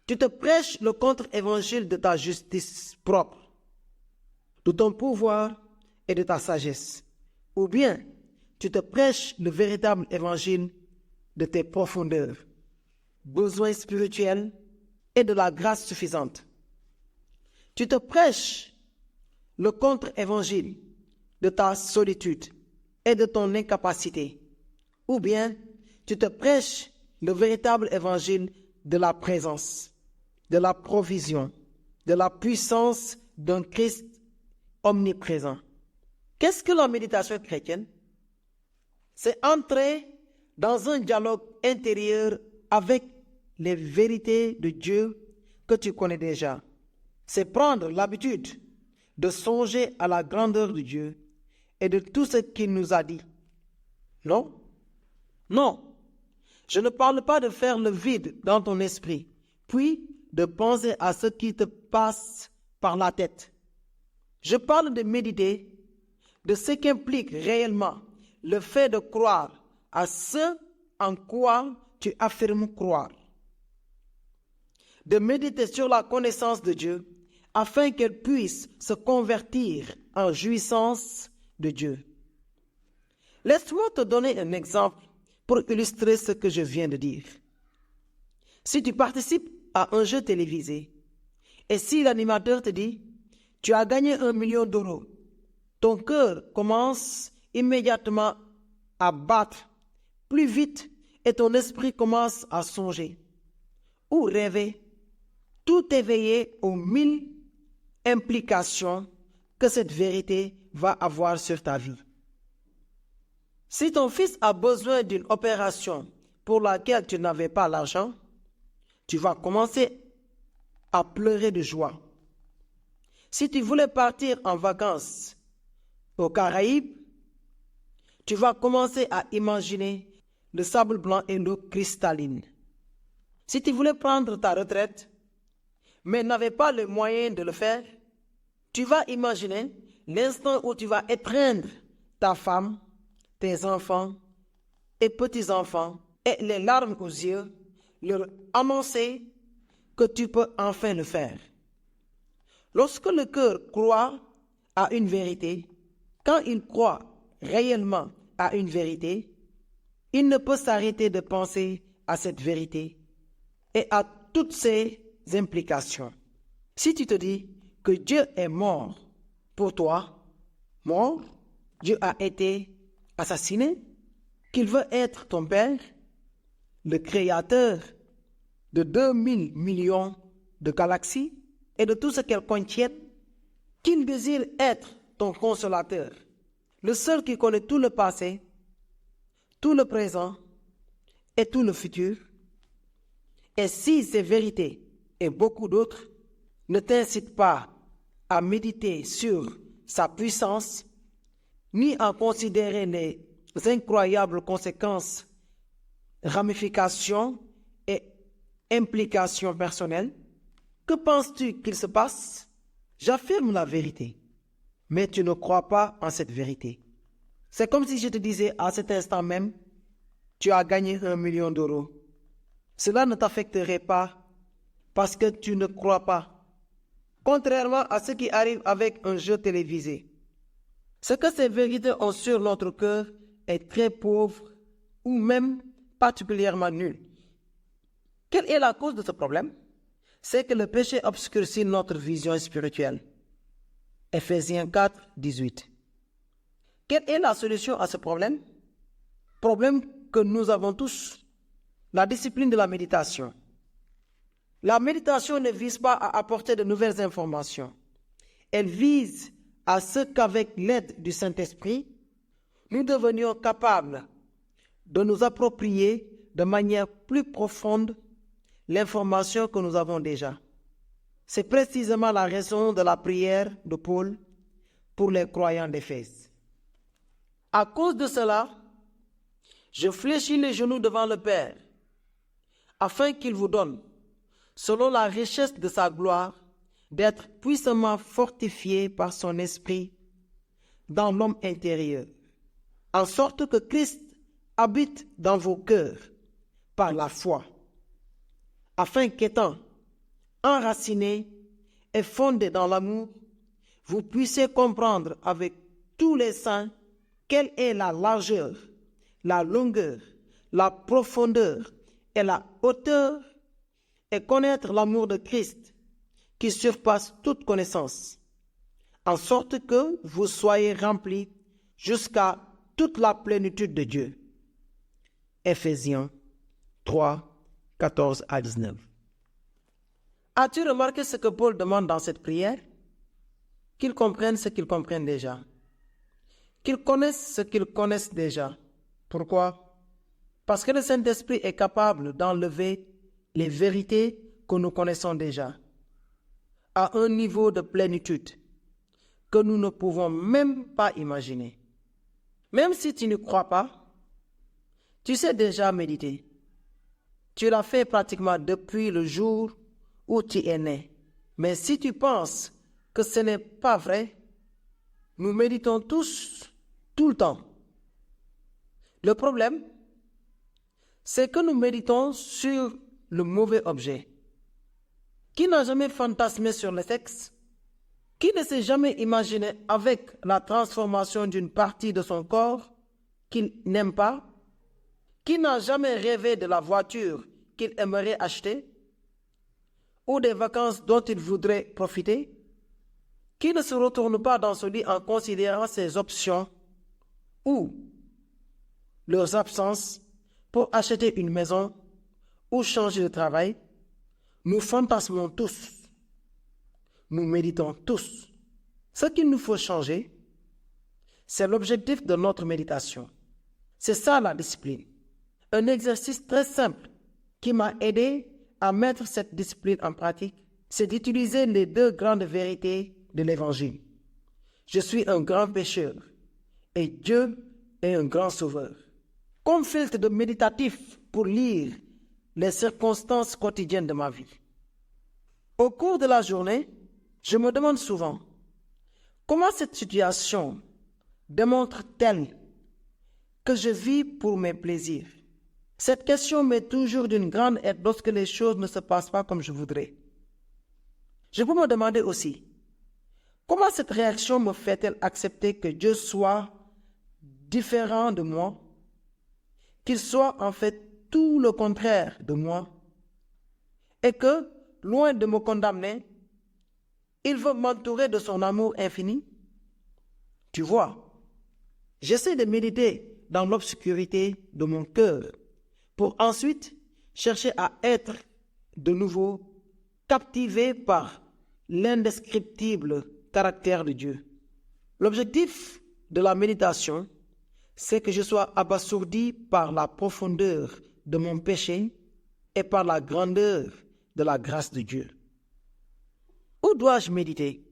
Tu te prêches le contre-évangile de ta justice propre, de ton pouvoir et de ta sagesse. Ou bien, tu te prêches le véritable évangile de tes profondeurs, besoins spirituels et de la grâce suffisante. Tu te prêches le contre-évangile de ta solitude et de ton incapacité. Ou bien, tu te prêches le véritable évangile de la présence, de la provision, de la puissance d'un Christ omniprésent. Qu'est-ce que la méditation chrétienne? C'est entrer dans un dialogue intérieur avec les vérités de Dieu que tu connais déjà. C'est prendre l'habitude de songer à la grandeur de Dieu et de tout ce qu'il nous a dit. Non? Non. Je ne parle pas de faire le vide dans ton esprit, puis de penser à ce qui te passe par la tête. Je parle de méditer, de ce qu'implique réellement le fait de croire à ce en quoi tu affirmes croire. De méditer sur la connaissance de Dieu afin qu'elle puisse se convertir en jouissance de Dieu. Laisse-moi te donner un exemple pour illustrer ce que je viens de dire. Si tu participes à un jeu télévisé et si l'animateur te dit « Tu as gagné 1 million d'euros », ton cœur commence immédiatement à battre plus vite et ton esprit commence à songer ou rêver, tout éveillé aux 1000 implications que cette vérité va avoir sur ta vie. Si ton fils a besoin d'une opération pour laquelle tu n'avais pas l'argent, tu vas commencer à pleurer de joie. Si tu voulais partir en vacances aux Caraïbes, tu vas commencer à imaginer le sable blanc et l'eau cristalline. Si tu voulais prendre ta retraite, mais n'avais pas le moyen de le faire, tu vas imaginer l'instant où tu vas étreindre ta femme, tes enfants et petits-enfants et les larmes aux yeux, leur annoncer que tu peux enfin le faire. Lorsque le cœur croit à une vérité, quand il croit réellement à une vérité, il ne peut s'arrêter de penser à cette vérité et à toutes ses implications. Si tu te dis que Dieu est mort pour toi, mort, Dieu a été assassiné, qu'il veut être ton Père, le Créateur de 2000 millions de galaxies et de tout ce qu'elles contiennent, qu'il désire être ton consolateur, le seul qui connaît tout le passé, tout le présent et tout le futur. Et si ces vérités et beaucoup d'autres ne t'incitent pas à méditer sur sa puissance, ni à considérer les incroyables conséquences, ramifications et implications personnelles, que penses-tu qu'il se passe? J'affirme la vérité, mais tu ne crois pas en cette vérité. C'est comme si je te disais à cet instant même, tu as gagné 1 million d'euros. Cela ne t'affecterait pas parce que tu ne crois pas. Contrairement à ce qui arrive avec un jeu télévisé. Ce que ces vérités ont sur notre cœur est très pauvre ou même particulièrement nul. Quelle est la cause de ce problème? C'est que le péché obscurcit notre vision spirituelle. Ephésiens 4, 18. Quelle est la solution à ce problème? Problème que nous avons tous. La discipline de la méditation. La méditation ne vise pas à apporter de nouvelles informations. Elle vise à ce qu'avec l'aide du Saint-Esprit, nous devenions capables de nous approprier de manière plus profonde l'information que nous avons déjà. C'est précisément la raison de la prière de Paul pour les croyants d'Éphèse. À cause de cela, je fléchis les genoux devant le Père, afin qu'il vous donne, selon la richesse de sa gloire, d'être puissamment fortifié par son esprit dans l'homme intérieur, en sorte que Christ habite dans vos cœurs par la foi, afin qu'étant enracinés et fondés dans l'amour, vous puissiez comprendre avec tous les saints quelle est la largeur, la longueur, la profondeur et la hauteur, et connaître l'amour de Christ qui surpasse toute connaissance, en sorte que vous soyez remplis jusqu'à toute la plénitude de Dieu. Ephésiens 3, 14 à 19. As-tu remarqué ce que Paul demande dans cette prière? Qu'ils comprennent ce qu'ils comprennent déjà. Qu'ils connaissent ce qu'ils connaissent déjà. Pourquoi? Parce que le Saint-Esprit est capable d'enlever les vérités que nous connaissons déjà à un niveau de plénitude que nous ne pouvons même pas imaginer. Même si tu ne crois pas, tu sais déjà méditer. Tu l'as fait pratiquement depuis le jour où tu es né. Mais si tu penses que ce n'est pas vrai, nous méditons tous, tout le temps. Le problème, c'est que nous méditons sur le mauvais objet. Qui n'a jamais fantasmé sur le sexe? Qui ne s'est jamais imaginé avec la transformation d'une partie de son corps qu'il n'aime pas? Qui n'a jamais rêvé de la voiture qu'il aimerait acheter? Ou des vacances dont il voudrait profiter? Qui ne se retourne pas dans son lit en considérant ses options ou leurs absences pour acheter une maison ou changer de travail, nous fantasmons tous, nous méditons tous. Ce qu'il nous faut changer, c'est l'objectif de notre méditation. C'est ça la discipline. Un exercice très simple qui m'a aidé à mettre cette discipline en pratique, c'est d'utiliser les deux grandes vérités de l'Évangile. Je suis un grand pécheur et Dieu est un grand sauveur. Comme filtre de méditatif pour lire les circonstances quotidiennes de ma vie. Au cours de la journée, je me demande souvent comment cette situation démontre-t-elle que je vis pour mes plaisirs. Cette question m'est toujours d'une grande aide lorsque les choses ne se passent pas comme je voudrais. Je peux me demander aussi, comment cette réaction me fait-elle accepter que Dieu soit différent de moi, qu'il soit en fait tout le contraire de moi, et que, loin de me condamner, il veut m'entourer de son amour infini? Tu vois, j'essaie de méditer dans l'obscurité de mon cœur pour ensuite chercher à être de nouveau captivé par l'indescriptible caractère de Dieu. L'objectif de la méditation, c'est que je sois abasourdi par la profondeur de mon péché et par la grandeur de la grâce de Dieu. Où dois-je méditer?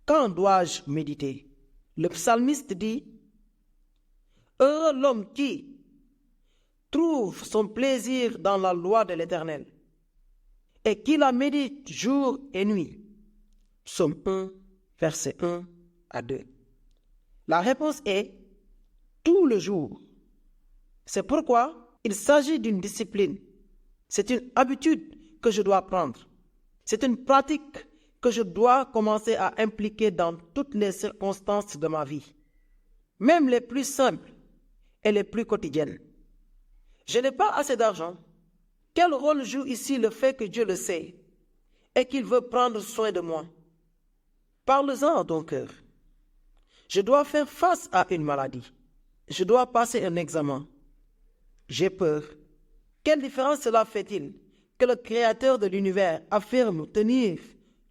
Quand dois-je méditer? Le psalmiste dit, « Heureux l'homme qui trouve son plaisir dans la loi de l'Éternel et qui la médite jour et nuit. » Psaume 1, versets 1 à 2. La réponse est tout le jour. C'est pourquoi il s'agit d'une discipline. C'est une habitude que je dois prendre. C'est une pratique que je dois commencer à impliquer dans toutes les circonstances de ma vie, même les plus simples et les plus quotidiennes. Je n'ai pas assez d'argent. Quel rôle joue ici le fait que Dieu le sait et qu'il veut prendre soin de moi? Parle-en à ton cœur. Je dois faire face à une maladie. Je dois passer un examen. J'ai peur. Quelle différence cela fait-il que le Créateur de l'univers affirme tenir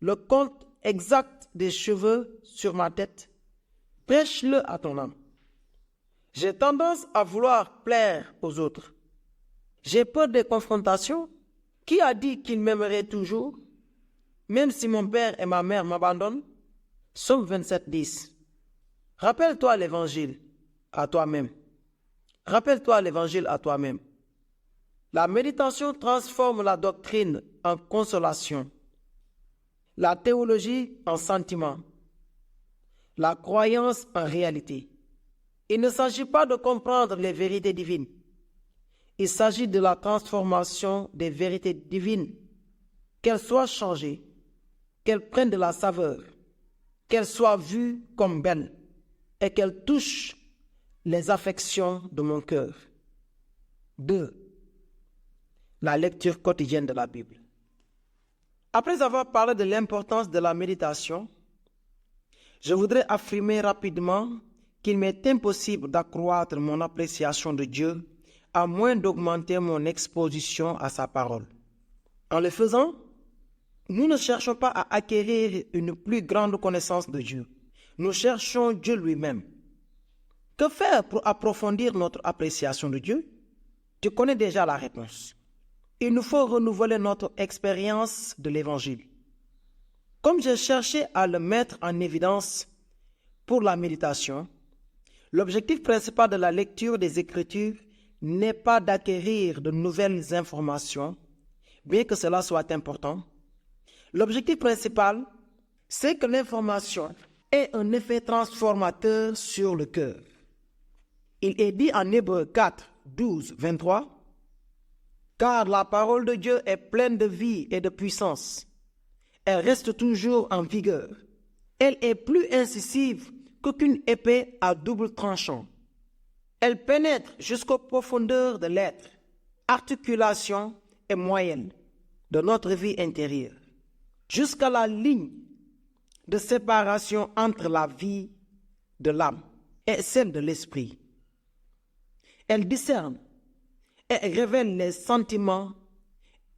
le compte exact des cheveux sur ma tête? Prêche-le à ton âme. J'ai tendance à vouloir plaire aux autres. J'ai peur des confrontations. Qui a dit qu'il m'aimerait toujours, même si mon père et ma mère m'abandonnent? Psaume 27, 10. Rappelle-toi l'évangile à toi-même. Rappelle-toi l'évangile à toi-même. La méditation transforme la doctrine en consolation, la théologie en sentiment, la croyance en réalité. Il ne s'agit pas de comprendre les vérités divines. Il s'agit de la transformation des vérités divines, qu'elles soient changées, qu'elles prennent de la saveur, qu'elles soient vues comme belles et qu'elles touchent les affections de mon cœur. 2. La lecture quotidienne de la Bible. Après avoir parlé de l'importance de la méditation, je voudrais affirmer rapidement qu'il m'est impossible d'accroître mon appréciation de Dieu à moins d'augmenter mon exposition à sa parole. En le faisant, nous ne cherchons pas à acquérir une plus grande connaissance de Dieu. Nous cherchons Dieu lui-même. Que faire pour approfondir notre appréciation de Dieu? Tu connais déjà la réponse. Il nous faut renouveler notre expérience de l'Évangile. Comme j'ai cherché à le mettre en évidence pour la méditation, l'objectif principal de la lecture des Écritures n'est pas d'acquérir de nouvelles informations, bien que cela soit important. L'objectif principal, c'est que l'information ait un effet transformateur sur le cœur. Il est dit en Hébreux 4, 12, 23, « Car la parole de Dieu est pleine de vie et de puissance. Elle reste toujours en vigueur. Elle est plus incisive qu'aucune épée à double tranchant. Elle pénètre jusqu'aux profondeurs de l'être, articulation et moyenne de notre vie intérieure, jusqu'à la ligne de séparation entre la vie de l'âme et celle de l'esprit. Elle discerne Elle révèle les sentiments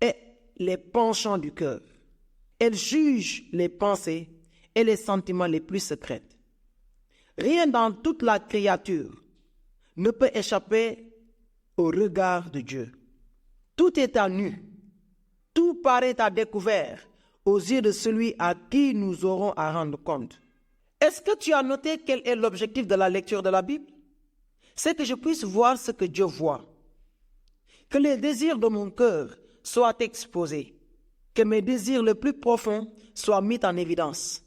et les penchants du cœur. Elle juge les pensées et les sentiments les plus secrets. Rien dans toute la créature ne peut échapper au regard de Dieu. Tout est à nu, tout paraît à découvert aux yeux de celui à qui nous aurons à rendre compte. Est-ce que tu as noté quel est l'objectif de la lecture de la Bible? C'est que je puisse voir ce que Dieu voit, que les désirs de mon cœur soient exposés, que mes désirs les plus profonds soient mis en évidence,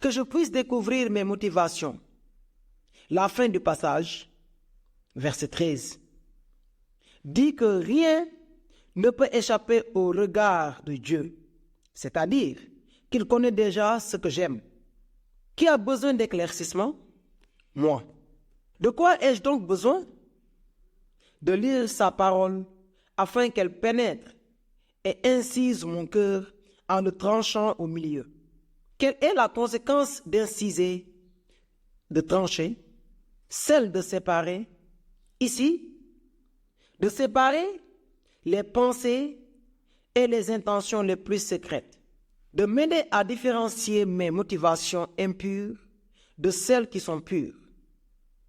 que je puisse découvrir mes motivations. La fin du passage, verset 13, dit que rien ne peut échapper au regard de Dieu, c'est-à-dire qu'il connaît déjà ce que j'aime. Qui a besoin d'éclaircissement? Moi. De quoi ai-je donc besoin? De lire sa parole afin qu'elle pénètre et incise mon cœur en le tranchant au milieu. Quelle est la conséquence d'inciser, de trancher? Celle de séparer. Ici, de séparer les pensées et les intentions les plus secrètes, de m'aider à différencier mes motivations impures de celles qui sont pures.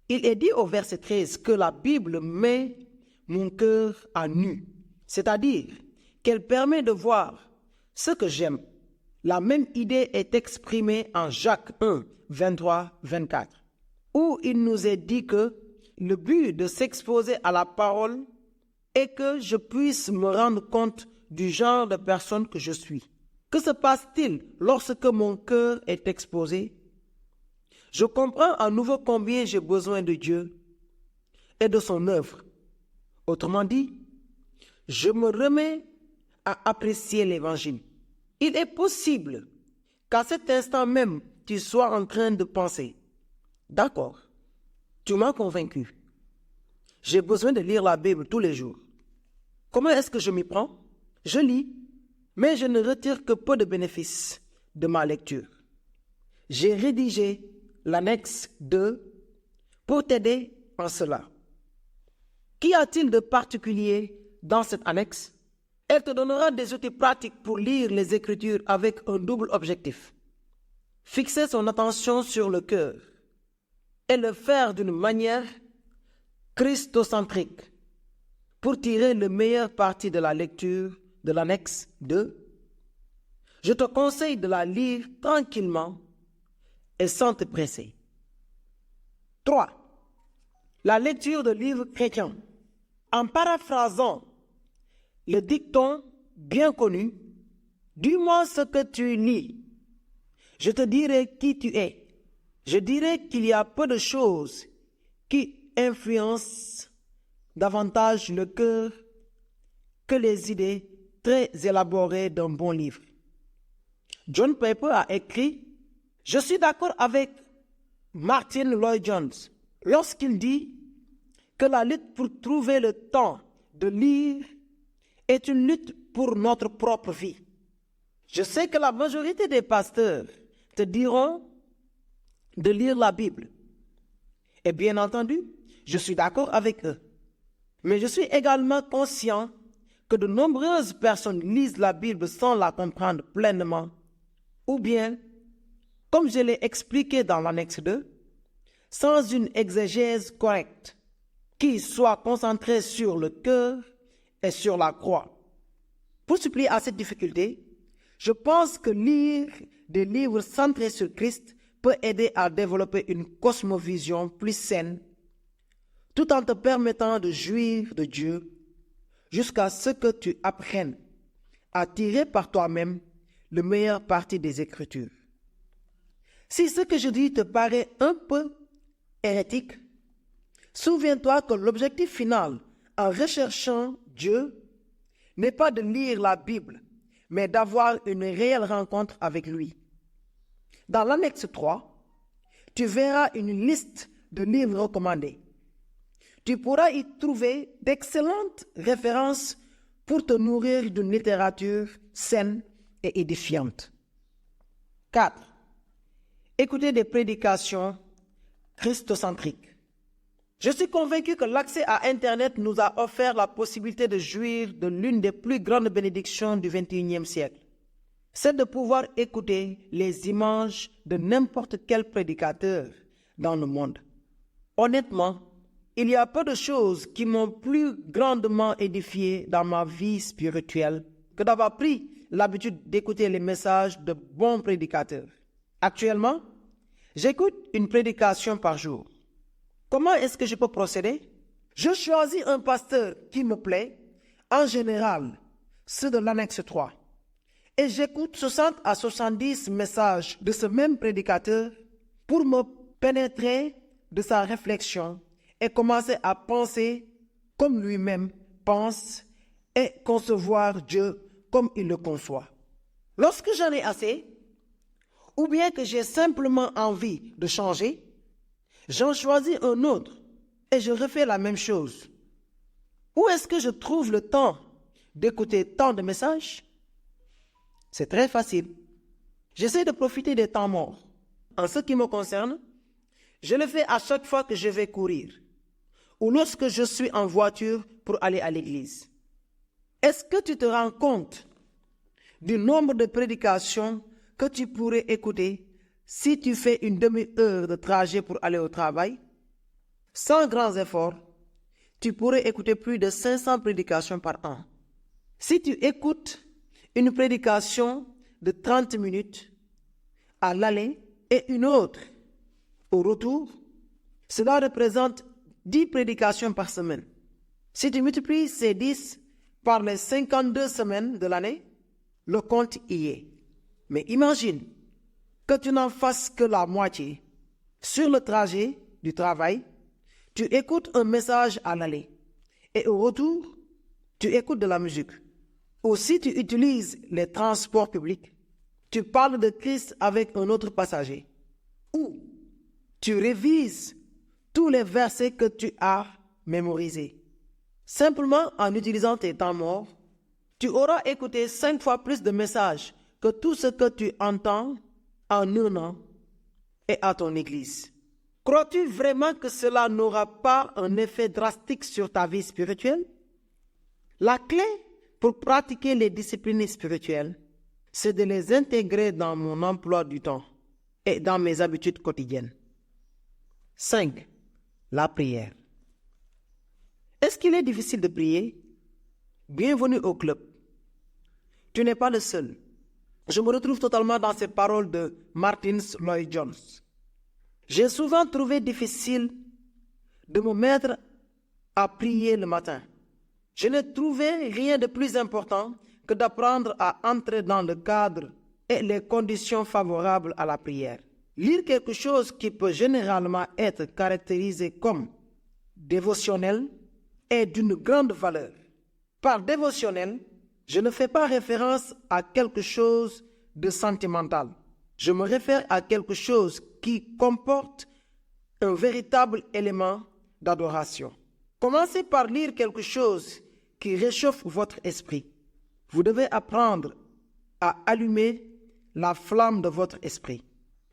Il est dit au verset 13 que la Bible met mon cœur à nu, c'est-à-dire qu'elle permet de voir ce que j'aime. La même idée est exprimée en Jacques 1, 23-24, où il nous est dit que le but de s'exposer à la parole est que je puisse me rendre compte du genre de personne que je suis. Que se passe-t-il lorsque mon cœur est exposé? Je comprends à nouveau combien j'ai besoin de Dieu et de son œuvre. Autrement dit, je me remets à apprécier l'Évangile. Il est possible qu'à cet instant même, tu sois en train de penser, d'accord, tu m'as convaincu. J'ai besoin de lire la Bible tous les jours. Comment est-ce que je m'y prends? Je lis, mais je ne retire que peu de bénéfices de ma lecture. J'ai rédigé l'annexe 2 pour t'aider en cela. Qu'y a-t-il de particulier dans cette annexe? Elle te donnera des outils pratiques pour lire les Écritures avec un double objectif. Fixer son attention sur le cœur et le faire d'une manière christocentrique pour tirer le meilleur parti de la lecture de l'annexe 2. Je te conseille de la lire tranquillement et sans te presser. 3. La lecture de livres chrétiens. En paraphrasant le dicton bien connu, dis-moi ce que tu lis, je te dirai qui tu es. Je dirai qu'il y a peu de choses qui influencent davantage le cœur que les idées très élaborées d'un bon livre. John Piper a écrit « Je suis d'accord avec Martin Lloyd-Jones lorsqu'il dit que la lutte pour trouver le temps de lire est une lutte pour notre propre vie. Je sais que la majorité des pasteurs te diront de lire la Bible. Et bien entendu, je suis d'accord avec eux. Mais je suis également conscient que de nombreuses personnes lisent la Bible sans la comprendre pleinement, ou bien, comme je l'ai expliqué dans l'annexe 2, sans une exégèse correcte qui soit concentrée sur le cœur et sur la croix. Pour suppléer à cette difficulté, je pense que lire des livres centrés sur Christ peut aider à développer une cosmovision plus saine, tout en te permettant de jouir de Dieu jusqu'à ce que tu apprennes à tirer par toi-même le meilleur parti des Écritures. Si ce que je dis te paraît un peu hérétique, souviens-toi que l'objectif final en recherchant Dieu n'est pas de lire la Bible, mais d'avoir une réelle rencontre avec lui. Dans l'annexe 3, tu verras une liste de livres recommandés. Tu pourras y trouver d'excellentes références pour te nourrir d'une littérature saine et édifiante. 4. Écouter des prédications christocentriques. Je suis convaincu que l'accès à Internet nous a offert la possibilité de jouir de l'une des plus grandes bénédictions du XXIe siècle. C'est de pouvoir écouter les images de n'importe quel prédicateur dans le monde. Honnêtement, il y a peu de choses qui m'ont plus grandement édifié dans ma vie spirituelle que d'avoir pris l'habitude d'écouter les messages de bons prédicateurs. Actuellement, j'écoute une prédication par jour. Comment est-ce que je peux procéder? Je choisis un pasteur qui me plaît, en général, ceux de l'annexe 3. Et j'écoute 60 à 70 messages de ce même prédicateur pour me pénétrer de sa réflexion et commencer à penser comme lui-même pense et concevoir Dieu comme il le conçoit. Lorsque j'en ai assez, ou bien que j'ai simplement envie de changer, j'en choisis un autre et je refais la même chose. Où est-ce que je trouve le temps d'écouter tant de messages? C'est très facile. J'essaie de profiter des temps morts. En ce qui me concerne, je le fais à chaque fois que je vais courir ou lorsque je suis en voiture pour aller à l'église. Est-ce que tu te rends compte du nombre de prédications que tu pourrais écouter si tu fais une demi-heure de trajet pour aller au travail? Sans grands efforts, tu pourrais écouter plus de 500 prédications par an. Si tu écoutes une prédication de 30 minutes à l'aller et une autre au retour, cela représente 10 prédications par semaine. Si tu multiplies ces 10 par les 52 semaines de l'année, le compte y est. Mais imagine que tu n'en fasses que la moitié. Sur le trajet du travail, tu écoutes un message à l'aller et au retour, tu écoutes de la musique. Ou si tu utilises les transports publics, tu parles de Christ avec un autre passager. Ou tu révises tous les versets que tu as mémorisés. Simplement en utilisant tes temps morts, tu auras écouté 5 fois plus de messages que tout ce que tu entends en un an et à ton église. Crois-tu vraiment que cela n'aura pas un effet drastique sur ta vie spirituelle? La clé pour pratiquer les disciplines spirituelles, c'est de les intégrer dans mon emploi du temps et dans mes habitudes quotidiennes. 5. La prière. Est-ce qu'il est difficile de prier? Bienvenue au club. Tu n'es pas le seul. Je me retrouve totalement dans ces paroles de Martin Lloyd-Jones. J'ai souvent trouvé difficile de me mettre à prier le matin. Je n'ai trouvé rien de plus important que d'apprendre à entrer dans le cadre et les conditions favorables à la prière. Lire quelque chose qui peut généralement être caractérisé comme dévotionnel est d'une grande valeur. Par dévotionnel, je ne fais pas référence à quelque chose de sentimental. Je me réfère à quelque chose qui comporte un véritable élément d'adoration. Commencez par lire quelque chose qui réchauffe votre esprit. Vous devez apprendre à allumer la flamme de votre esprit.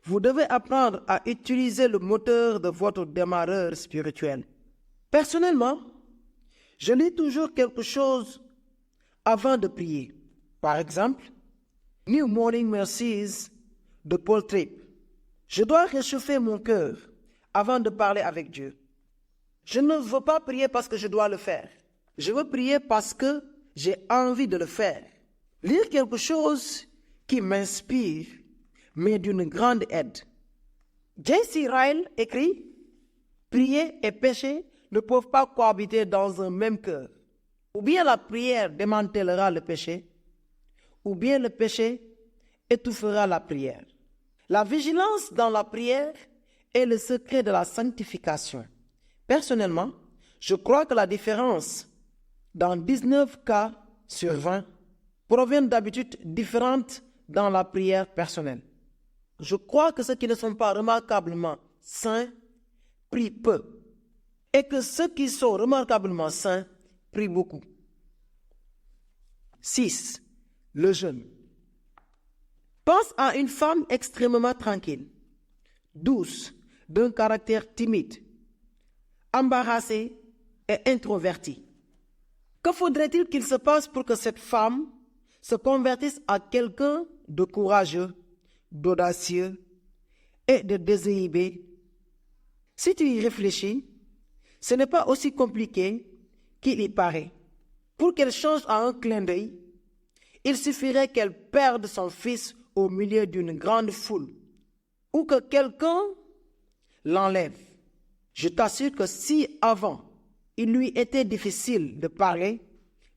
Vous devez apprendre à utiliser le moteur de votre démarreur spirituel. Personnellement, je lis toujours quelque chose avant de prier. Par exemple, New Morning Mercies de Paul Tripp. Je dois réchauffer mon cœur avant de parler avec Dieu. Je ne veux pas prier parce que je dois le faire. Je veux prier parce que j'ai envie de le faire. Lire quelque chose qui m'inspire m'est d'une grande aide. J.C. Ryle écrit « Prier et péché ne peuvent pas cohabiter dans un même cœur. Ou bien la prière démantèlera le péché, ou bien le péché étouffera la prière. » La vigilance dans la prière est le secret de la sanctification. Personnellement, je crois que la différence dans 19 cas sur 20 provient d'habitudes différentes dans la prière personnelle. Je crois que ceux qui ne sont pas remarquablement saints prient peu et que ceux qui sont remarquablement saints prient beaucoup. 6. Le jeûne. Pense à une femme extrêmement tranquille, douce, d'un caractère timide, embarrassée et introvertie. Que faudrait-il qu'il se passe pour que cette femme se convertisse à quelqu'un de courageux, d'audacieux et de désinhibé? Si tu y réfléchis, ce n'est pas aussi compliqué qu'il y paraît. Pour qu'elle change à un clin d'œil, il suffirait qu'elle perde son fils au milieu d'une grande foule ou que quelqu'un l'enlève. Je t'assure que si avant il lui était difficile de parler,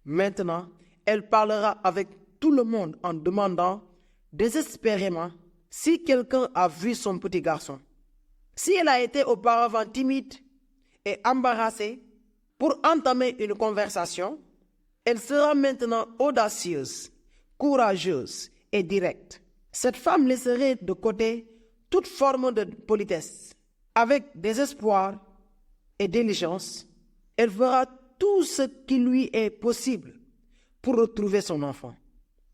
maintenant elle parlera avec tout le monde en demandant désespérément si quelqu'un a vu son petit garçon. Si elle a été auparavant timide et embarrassée pour entamer une conversation, elle sera maintenant audacieuse, courageuse et directe. Cette femme laisserait de côté toute forme de politesse. Avec désespoir et diligence, elle fera tout ce qui lui est possible pour retrouver son enfant.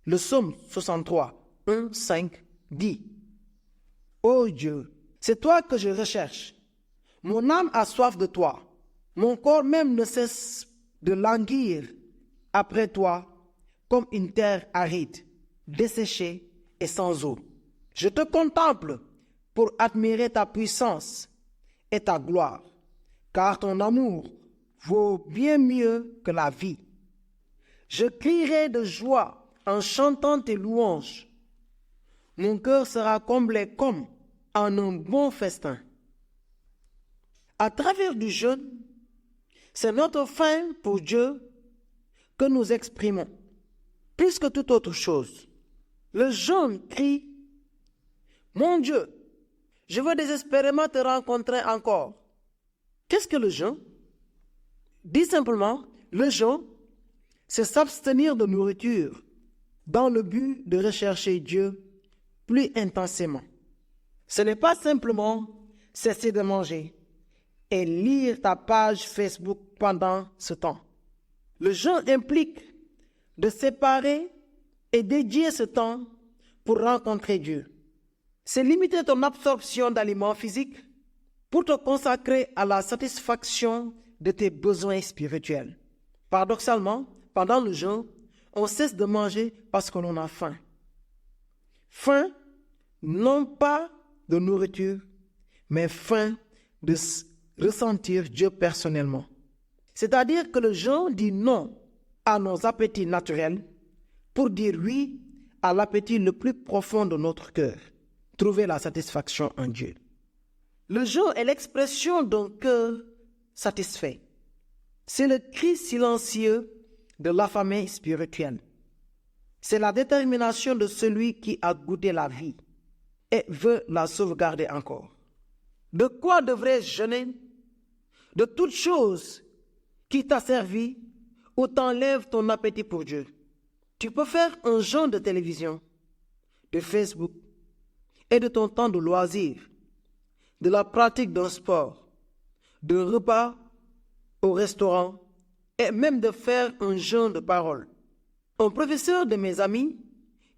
Le psaume 63, 1, 5 dit: Ô Dieu, c'est toi que je recherche. Mon âme a soif de toi. Mon corps même ne cesse de languir après toi comme une terre aride, desséchée et sans eau. Je te contemple pour admirer ta puissance et ta gloire, car ton amour vaut bien mieux que la vie. Je crierai de joie en chantant tes louanges. Mon cœur sera comblé comme en un bon festin. À travers du jeûne, c'est notre faim pour Dieu que nous exprimons, plus que toute autre chose. Le jeûne crie: Mon Dieu, je veux désespérément te rencontrer encore. Qu'est-ce que le jeûne? Dis simplement, le jeûne, c'est s'abstenir de nourriture dans le but de rechercher Dieu plus intensément. Ce n'est pas simplement cesser de manger et lire ta page Facebook pendant ce temps. Le jeûne implique de séparer et dédier ce temps pour rencontrer Dieu. C'est limiter ton absorption d'aliments physiques pour te consacrer à la satisfaction de tes besoins spirituels. Paradoxalement, pendant le jeûne, on cesse de manger parce qu'on en a faim. Faim, non pas de nourriture, mais faim de ressentir Dieu personnellement. C'est-à-dire que le jeûne dit non à nos appétits naturels pour dire oui à l'appétit le plus profond de notre cœur, trouver la satisfaction en Dieu. Le jeûne est l'expression d'un cœur satisfait. C'est le cri silencieux de l'affamé spirituel. C'est la détermination de celui qui a goûté la vie et veut la sauvegarder encore. De quoi devrais-je jeûner? De toute chose qui t'a servi ou t'enlève ton appétit pour Dieu. Tu peux faire un jeûne de télévision, de Facebook et de ton temps de loisir, de la pratique d'un sport, de repas au restaurant et même de faire un jeûne de parole. Un professeur de mes amis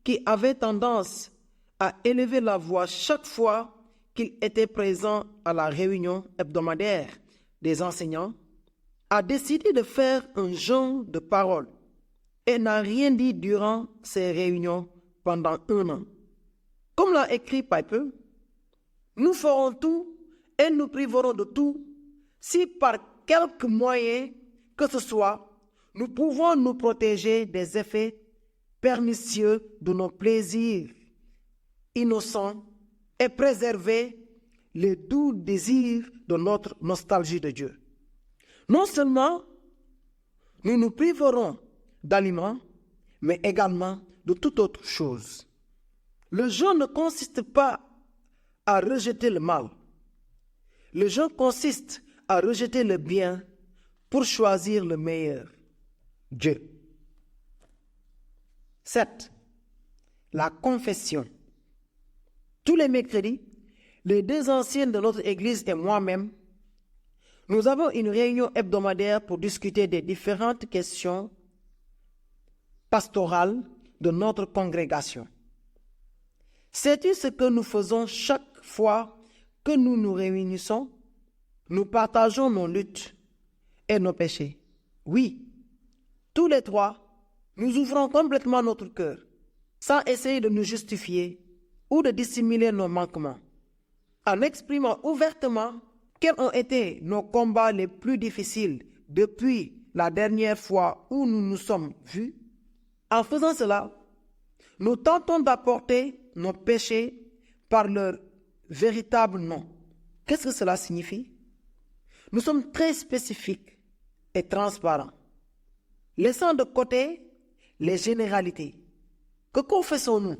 qui avait tendance à élever la voix chaque fois qu'il était présent à la réunion hebdomadaire des enseignants, a décidé de faire un jeûne de parole et n'a rien dit durant ces réunions pendant 1 an. Comme l'a écrit Piper, nous ferons tout et nous priverons de tout si par quelque moyen que ce soit, nous pouvons nous protéger des effets pernicieux de nos plaisirs innocents et préserver les doux désirs de notre nostalgie de Dieu. Non seulement nous nous priverons d'aliments, mais également de toute autre chose. Le jeûne ne consiste pas à rejeter le mal. Le jeûne consiste à rejeter le bien pour choisir le meilleur, Dieu. 7. La confession. Tous les mercredis, les 2 anciennes de notre Église et moi-même, nous avons une réunion hebdomadaire pour discuter des différentes questions pastorales de notre congrégation. Sais-tu ce que nous faisons chaque fois que nous nous réunissons? Nous partageons nos luttes et nos péchés. Oui, tous les trois, nous ouvrons complètement notre cœur, sans essayer de nous justifier ou de dissimuler nos manquements, en exprimant ouvertement quels ont été nos combats les plus difficiles depuis la dernière fois où nous nous sommes vus. En faisant cela, nous tentons d'apporter nos péchés par leur véritable nom. Qu'est-ce que cela signifie? Nous sommes très spécifiques et transparents, laissant de côté les généralités. Que confessons-nous?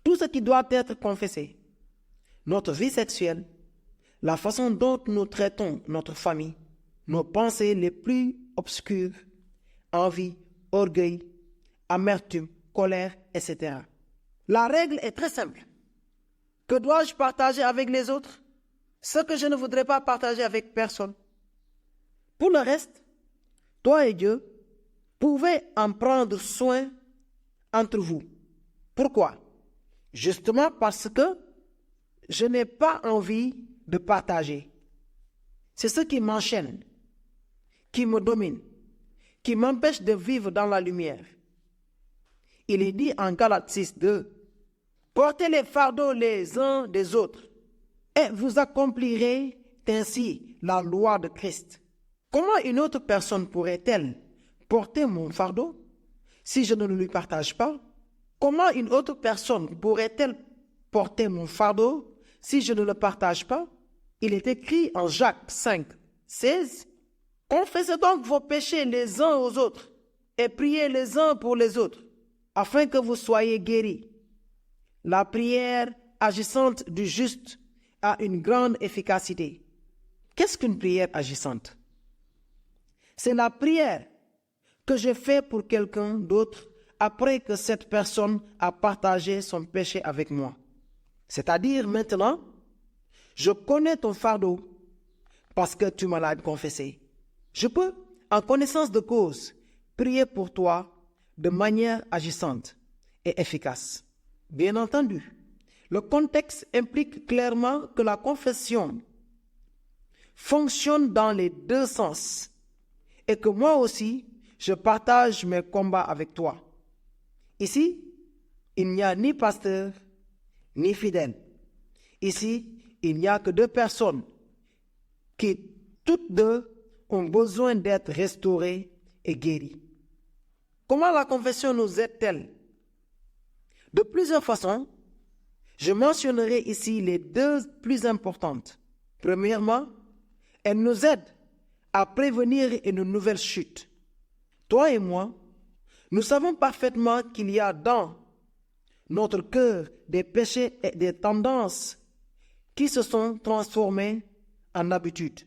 Tout ce qui doit être confessé. Notre vie sexuelle, la façon dont nous traitons notre famille, nos pensées les plus obscures, envie, orgueil, amertume, colère, etc. La règle est très simple. Que dois-je partager avec les autres? Ce que je ne voudrais pas partager avec personne. Pour le reste, toi et Dieu pouvez en prendre soin entre vous. Pourquoi? Justement parce que je n'ai pas envie de partager. C'est ce qui m'enchaîne, qui me domine, qui m'empêche de vivre dans la lumière. Il est dit en Galates 6:2, portez les fardeaux les uns des autres et vous accomplirez ainsi la loi de Christ. Comment une autre personne pourrait-elle porter mon fardeau si je ne le lui partage pas? Comment une autre personne pourrait-elle porter mon fardeau si je ne le partage pas? Il est écrit en Jacques 5:16, confessez donc vos péchés les uns aux autres et priez les uns pour les autres, afin que vous soyez guéris. La prière agissante du juste a une grande efficacité. Qu'est-ce qu'une prière agissante? C'est la prière que je fais pour quelqu'un d'autre après que cette personne a partagé son péché avec moi. C'est-à-dire maintenant, je connais ton fardeau parce que tu me l'as confessé. Je peux, en connaissance de cause, prier pour toi de manière agissante et efficace. Bien entendu, le contexte implique clairement que la confession fonctionne dans les deux sens et que moi aussi, je partage mes combats avec toi. Ici, il n'y a ni pasteur, ni fidèle. Ici, il n'y a que deux personnes qui, toutes deux, ont besoin d'être restaurées et guéries. Comment la confession nous aide-t-elle? De plusieurs façons. Je mentionnerai ici les deux plus importantes. Premièrement, elle nous aide à prévenir une nouvelle chute. Toi et moi, nous savons parfaitement qu'il y a dans notre cœur des péchés et des tendances qui se sont transformés en habitudes.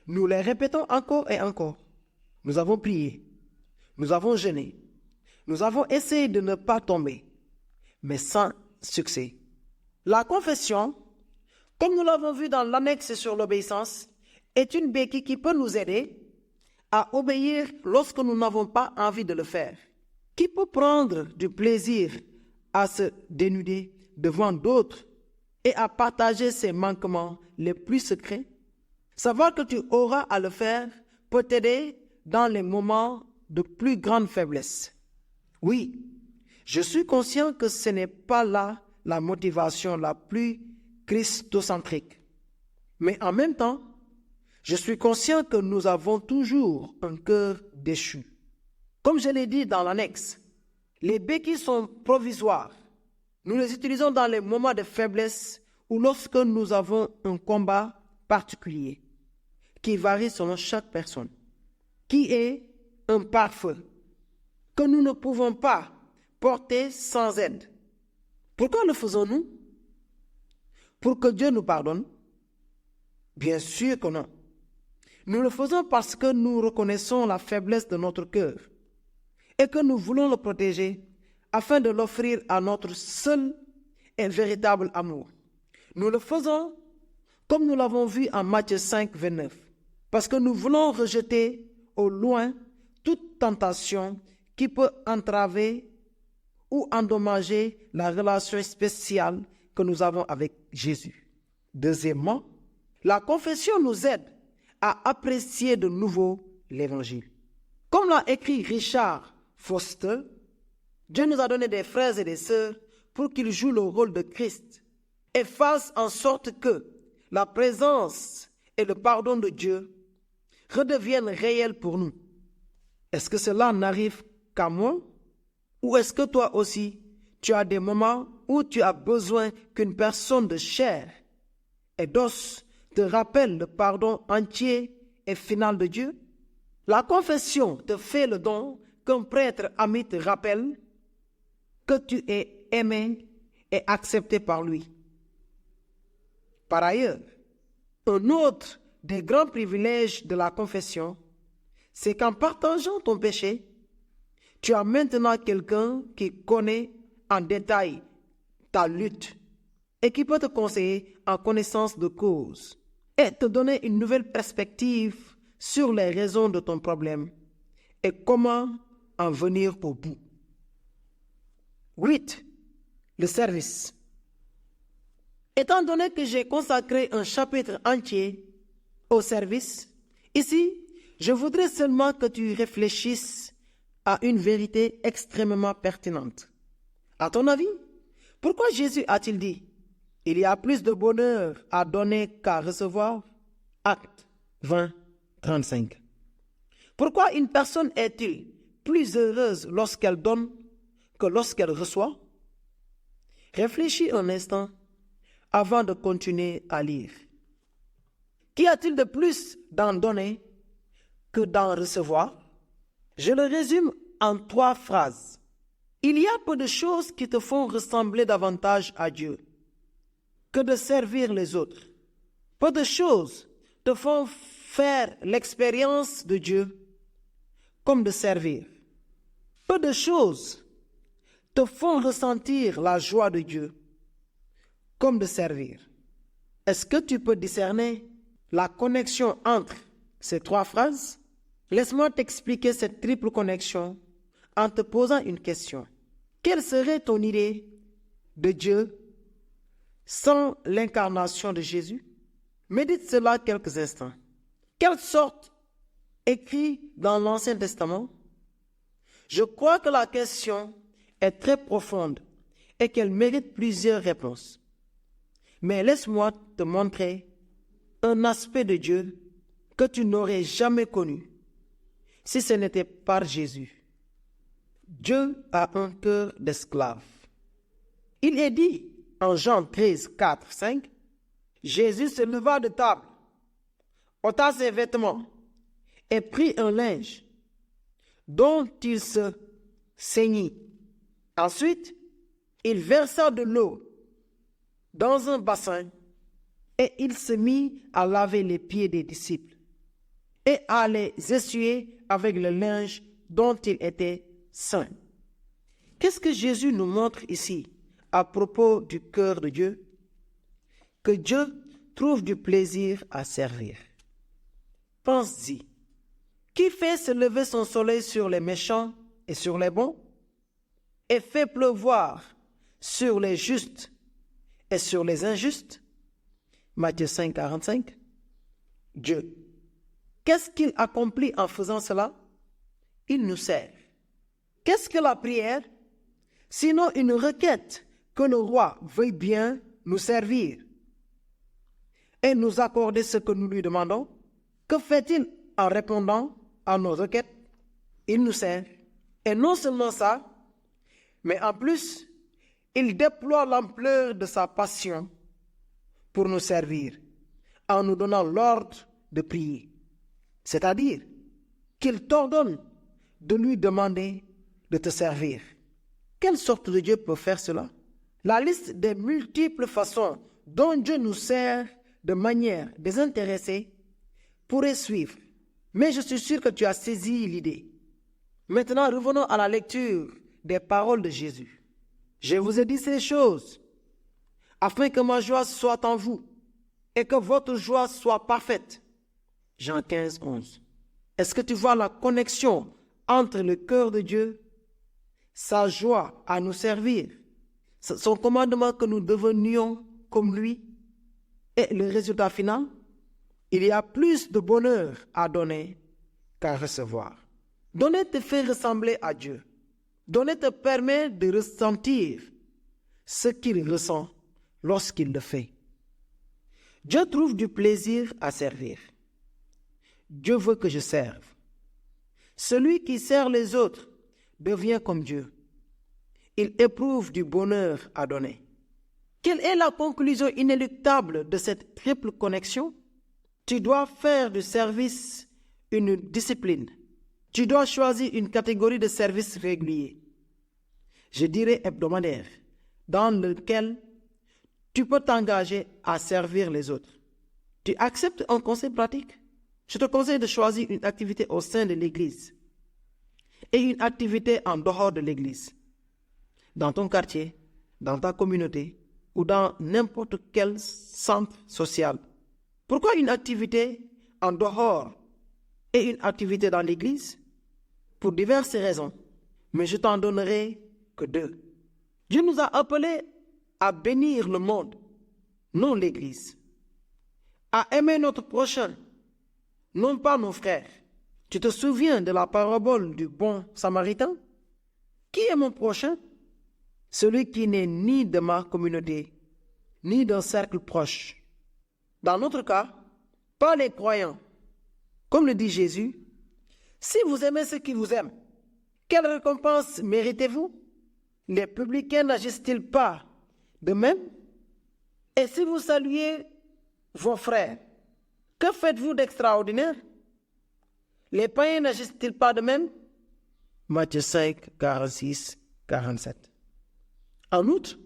Nous les répétons encore et encore. Nous avons prié, nous avons jeûné, nous avons essayé de ne pas tomber, mais sans succès. La confession, comme nous l'avons vu dans l'annexe sur l'obéissance, est une béquille qui peut nous aider à obéir lorsque nous n'avons pas envie de le faire. Qui peut prendre du plaisir à se dénuder devant d'autres et à partager ses manquements les plus secrets? Savoir que tu auras à le faire peut t'aider dans les moments de plus grande faiblesse. Oui, je suis conscient que ce n'est pas là la motivation la plus christocentrique. Mais en même temps, je suis conscient que nous avons toujours un cœur déchu. Comme je l'ai dit dans l'annexe, les béquilles sont provisoires. Nous les utilisons dans les moments de faiblesse ou lorsque nous avons un combat particulier qui varie selon chaque personne, qui est un pare-feu que nous ne pouvons pas porter sans aide. Pourquoi le faisons-nous? Pour que Dieu nous pardonne? Bien sûr que non. Nous le faisons parce que nous reconnaissons la faiblesse de notre cœur et que nous voulons le protéger afin de l'offrir à notre seul et véritable amour. Nous le faisons comme nous l'avons vu en Matthieu 5:29, parce que nous voulons rejeter au loin toute tentation qui peut entraver ou endommager la relation spéciale que nous avons avec Jésus. Deuxièmement, La confession nous aide à apprécier de nouveau l'Évangile. Comme l'a écrit Richard Foster, Dieu nous a donné des frères et des sœurs pour qu'ils jouent le rôle de Christ et fassent en sorte que la présence et le pardon de Dieu redeviennent réels pour nous. Est-ce que cela n'arrive qu'à moi? Ou est-ce que toi aussi, tu as des moments où tu as besoin qu'une personne de chair et d'os te rappelle le pardon entier et final de Dieu? La confession te fait le don qu'un prêtre ami te rappelle que tu es aimé et accepté par lui. Par ailleurs, un autre des grands privilèges de la confession, c'est qu'en partageant ton péché, tu as maintenant quelqu'un qui connaît en détail ta lutte et qui peut te conseiller en connaissance de cause et te donner une nouvelle perspective sur les raisons de ton problème et comment en venir au bout. 8. Le service. Étant donné que j'ai consacré un chapitre entier au service, ici, je voudrais seulement que tu réfléchisses à une vérité extrêmement pertinente. À ton avis, pourquoi Jésus a-t-il dit « Il y a plus de bonheur à donner qu'à recevoir » Acte 20, 35. Pourquoi une personne est-il plus heureuse lorsqu'elle donne que lorsqu'elle reçoit? Réfléchis un instant avant de continuer à lire. Qu'y a-t-il de plus d'en donner que d'en recevoir? Je le résume en 3 phrases. Il y a peu de choses qui te font ressembler davantage à Dieu que de servir les autres. Peu de choses te font faire l'expérience de Dieu comme de servir. Peu de choses te font ressentir la joie de Dieu comme de servir. Est-ce que tu peux discerner la connexion entre ces 3 phrases? Laisse-moi t'expliquer cette triple connexion en te posant une question. Quelle serait ton idée de Dieu sans l'incarnation de Jésus? Médite cela quelques instants. Quelle sorte écrit dans l'Ancien Testament? Je crois que la question est très profonde et qu'elle mérite plusieurs réponses. Mais laisse-moi te montrer un aspect de Dieu que tu n'aurais jamais connu si ce n'était par Jésus. Dieu a un cœur d'esclave. Il est dit en Jean 13, 4, 5, Jésus se leva de table, ôta ses vêtements et prit un linge dont il se ceignit. Ensuite, il versa de l'eau dans un bassin et il se mit à laver les pieds des disciples et à les essuyer avec le linge dont il était saint. Qu'est-ce que Jésus nous montre ici à propos du cœur de Dieu? Que Dieu trouve du plaisir à servir. Pense-y. Qui fait se lever son soleil sur les méchants et sur les bons, et fait pleuvoir sur les justes et sur les injustes? Matthieu 5, 45. Dieu. Qu'est-ce qu'il accomplit en faisant cela? Il nous sert. Qu'est-ce que la prière? Sinon une requête que le roi veuille bien nous servir et nous accorder ce que nous lui demandons. Que fait-il en répondant à nos requêtes? Il nous sert. Et non seulement ça, mais en plus, il déploie l'ampleur de sa passion pour nous servir en nous donnant l'ordre de prier. C'est-à-dire qu'il t'ordonne de lui demander de te servir. Quelle sorte de Dieu peut faire cela? La liste des multiples façons dont Dieu nous sert de manière désintéressée pourrait suivre. Mais je suis sûr que tu as saisi l'idée. Maintenant, revenons à la lecture des paroles de Jésus. Je vous ai dit ces choses afin que ma joie soit en vous et que votre joie soit parfaite. Jean 15, 11. Est-ce que tu vois la connexion entre le cœur de Dieu, sa joie à nous servir, son commandement que nous devenions comme lui et le résultat final? Il y a plus de bonheur à donner qu'à recevoir. Donner te fait ressembler à Dieu. Donner te permet de ressentir ce qu'il ressent lorsqu'il le fait. Dieu trouve du plaisir à servir. Dieu veut que je serve. Celui qui sert les autres devient comme Dieu. Il éprouve du bonheur à donner. Quelle est la conclusion inéluctable de cette triple connexion? Tu dois faire du service une discipline. Tu dois choisir une catégorie de service régulier, je dirais hebdomadaire, dans lequel tu peux t'engager à servir les autres. Tu acceptes un conseil pratique? Je te conseille de choisir une activité au sein de l'Église et une activité en dehors de l'Église, dans ton quartier, dans ta communauté ou dans n'importe quel centre social. Pourquoi une activité en dehors et une activité dans l'Église? Pour diverses raisons, mais je t'en donnerai que 2. Dieu nous a appelés à bénir le monde, non l'Église, à aimer notre prochain, non pas nos frères. Tu te souviens de la parabole du bon samaritain? Qui est mon prochain? Celui qui n'est ni de ma communauté, ni d'un cercle proche. Dans notre cas, pas les croyants. Comme le dit Jésus, si vous aimez ceux qui vous aiment, quelle récompense méritez-vous? Les publicains n'agissent-ils pas de même? Et si vous saluez vos frères, que faites-vous d'extraordinaire? Les païens n'agissent-ils pas de même? Matthieu 5, 46, 47. En outre,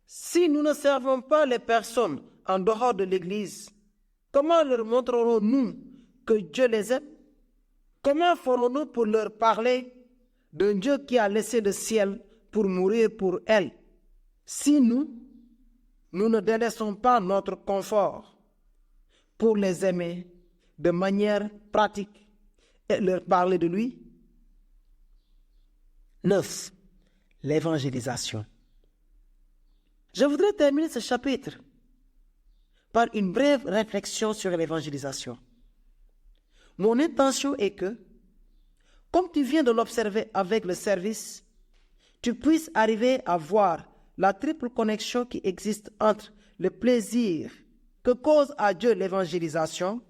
si nous ne servons pas les personnes en dehors de l'Église, comment leur montrerons-nous que Dieu les aime? Comment ferons-nous pour leur parler d'un Dieu qui a laissé le ciel pour mourir pour elles, si nous ne délaissons pas notre confort pour les aimer de manière pratique et leur parler de lui? 9. L'évangélisation. Je voudrais terminer ce chapitre par une brève réflexion sur l'évangélisation. Mon intention est que, comme tu viens de l'observer avec le service, tu puisses arriver à voir la triple connexion qui existe entre le plaisir que cause à Dieu l'évangélisation,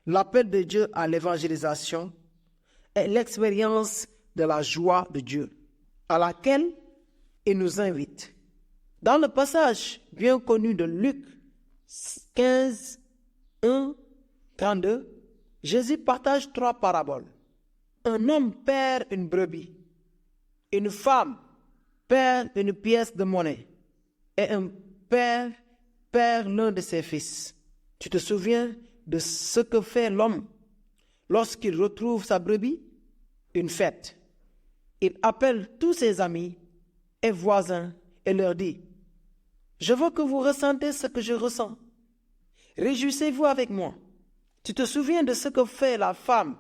l'appel de Dieu à l'évangélisation et l'expérience de la joie de Dieu, à laquelle il nous invite. Dans le passage bien connu de Luc 15, 1, 32, Jésus partage 3 paraboles. Un homme perd une brebis, une femme perd une pièce de monnaie et un père perd l'un de ses fils. Tu te souviens de ce que fait l'homme lorsqu'il retrouve sa brebis? Une fête. Il appelle tous ses amis et voisins et leur dit: je veux que vous ressentez ce que je ressens. Réjouissez-vous avec moi. Tu te souviens de ce que fait la femme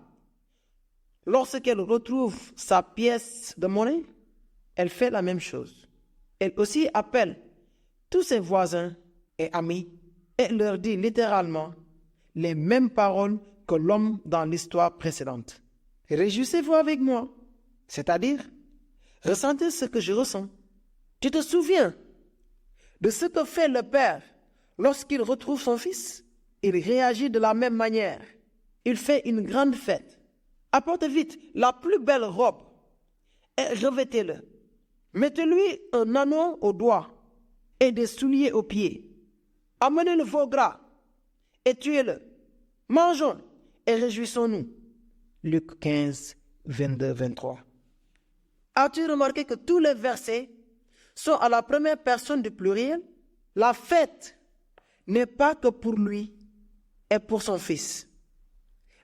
lorsqu'elle retrouve sa pièce de monnaie? Elle fait la même chose. Elle aussi appelle tous ses voisins et amis et leur dit littéralement les mêmes paroles que l'homme dans l'histoire précédente. Réjouissez-vous avec moi, c'est-à-dire ressentez ce que je ressens. Tu te souviens de ce que fait le père lorsqu'il retrouve son fils? Il réagit de la même manière. Il fait une grande fête. Apportez vite la plus belle robe et revêtez-le. Mettez-lui un anneau au doigt et des souliers aux pieds. Amenez le veau gras et tuez-le. Mangeons et réjouissons-nous. Luc 15, 22, 23. As-tu remarqué que tous les versets sont à la première personne du pluriel? La fête n'est pas que pour lui et pour son fils.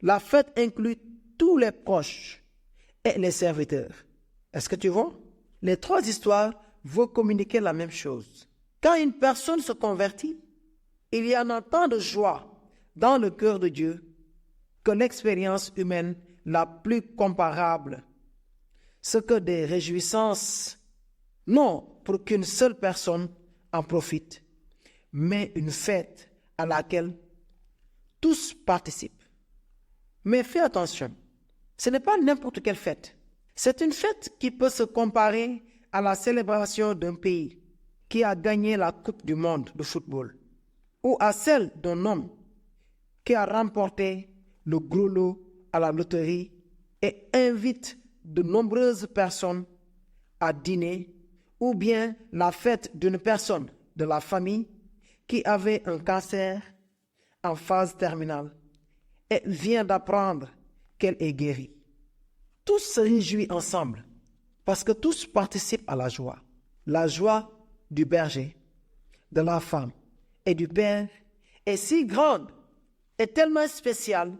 La fête inclut tous les proches et les serviteurs. Est-ce que tu vois? Les 3 histoires vont communiquer la même chose. Quand une personne se convertit, il y en a tant de joie dans le cœur de Dieu que l'expérience humaine la plus comparable, ce que des réjouissances, non pour qu'une seule personne en profite, mais une fête à laquelle Tous participent. Mais fais attention, ce n'est pas n'importe quelle fête. C'est une fête qui peut se comparer à la célébration d'un pays qui a gagné la Coupe du monde de football ou à celle d'un homme qui a remporté le gros lot à la loterie et invite de nombreuses personnes à dîner, ou bien la fête d'une personne de la famille qui avait un cancer en phase terminale et vient d'apprendre qu'elle est guérie. Tous se réjouissent ensemble parce que tous participent à la joie. La joie du berger, de la femme et du père est si grande et tellement spéciale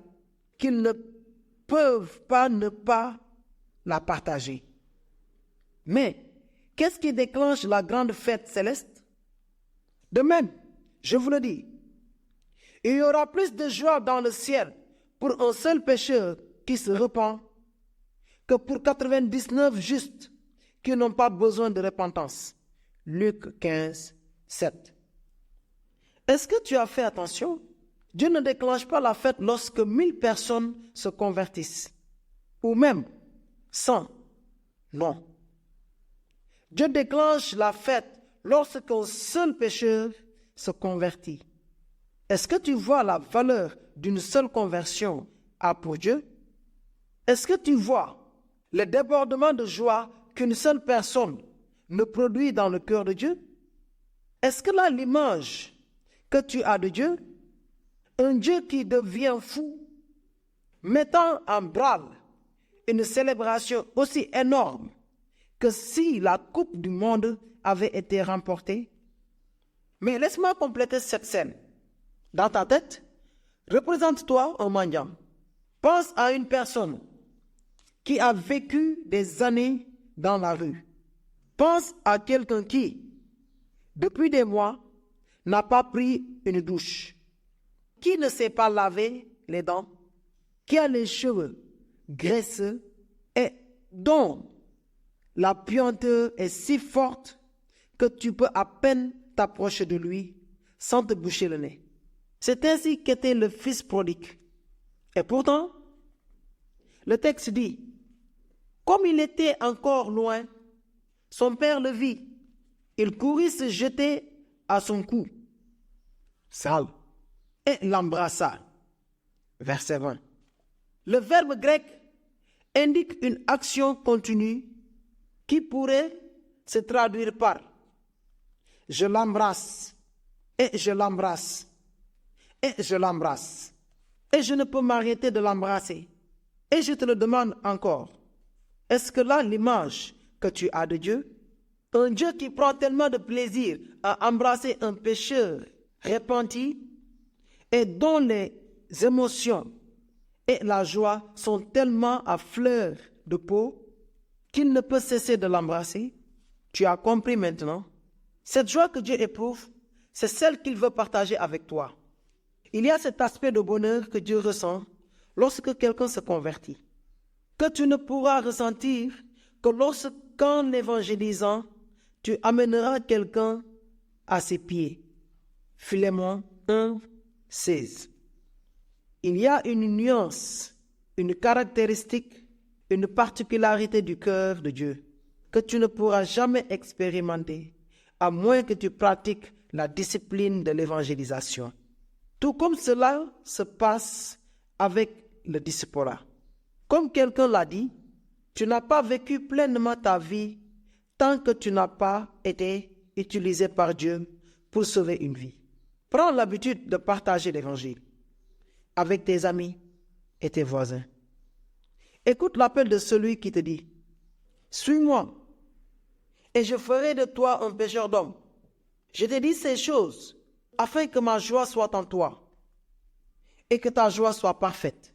qu'ils ne peuvent pas ne pas la partager. Mais qu'est-ce qui déclenche la grande fête céleste? De même, je vous le dis, il y aura plus de joie dans le ciel pour un seul pécheur qui se repent que pour 99 justes qui n'ont pas besoin de repentance. Luc 15, 7. Est-ce que tu as fait attention? Dieu ne déclenche pas la fête lorsque 1000 personnes se convertissent, ou même 100. Non. Dieu déclenche la fête lorsqu'un seul pécheur se convertit. Est-ce que tu vois la valeur d'une seule conversion a pour Dieu? Est-ce que tu vois le débordement de joie qu'une seule personne ne produit dans le cœur de Dieu? Est-ce que là l'image que tu as de Dieu, un Dieu qui devient fou, mettant en branle une célébration aussi énorme que si la Coupe du monde avait été remportée? Mais laisse-moi compléter cette scène. Dans ta tête, représente-toi un mendiant. Pense à une personne qui a vécu des années dans la rue. Pense à quelqu'un qui, depuis des mois, n'a pas pris une douche, qui ne sait pas laver les dents, qui a les cheveux graisseux et dont la puanteur est si forte que tu peux à peine t'approcher de lui sans te boucher le nez. C'est ainsi qu'était le fils prodigue. Et pourtant, le texte dit, comme il était encore loin, son père le vit. Il courut se jeter à son cou, sale, et l'embrassa. Verset 20. Le verbe grec indique une action continue qui pourrait se traduire par « je l'embrasse, et je l'embrasse, et je l'embrasse, et je ne peux m'arrêter de l'embrasser, et je te le demande encore. » Est-ce que là l'image que tu as de Dieu? Un Dieu qui prend tellement de plaisir à embrasser un pécheur repenti et dont les émotions et la joie sont tellement à fleur de peau qu'il ne peut cesser de l'embrasser? Tu as compris maintenant? Cette joie que Dieu éprouve, c'est celle qu'il veut partager avec toi. Il y a cet aspect de bonheur que Dieu ressent lorsque quelqu'un se convertit, que tu ne pourras ressentir que lorsqu'en évangélisant, tu amèneras quelqu'un à ses pieds. Philémon 1, 16. Il y a une nuance, une caractéristique, une particularité du cœur de Dieu que tu ne pourras jamais expérimenter à moins que tu pratiques la discipline de l'évangélisation. Tout comme cela se passe avec le discipulat. Comme quelqu'un l'a dit, tu n'as pas vécu pleinement ta vie tant que tu n'as pas été utilisé par Dieu pour sauver une vie. Prends l'habitude de partager l'évangile avec tes amis et tes voisins. Écoute l'appel de celui qui te dit « Suis-moi et je ferai de toi un pêcheur d'hommes. Je te dis ces choses afin que ma joie soit en toi et que ta joie soit parfaite.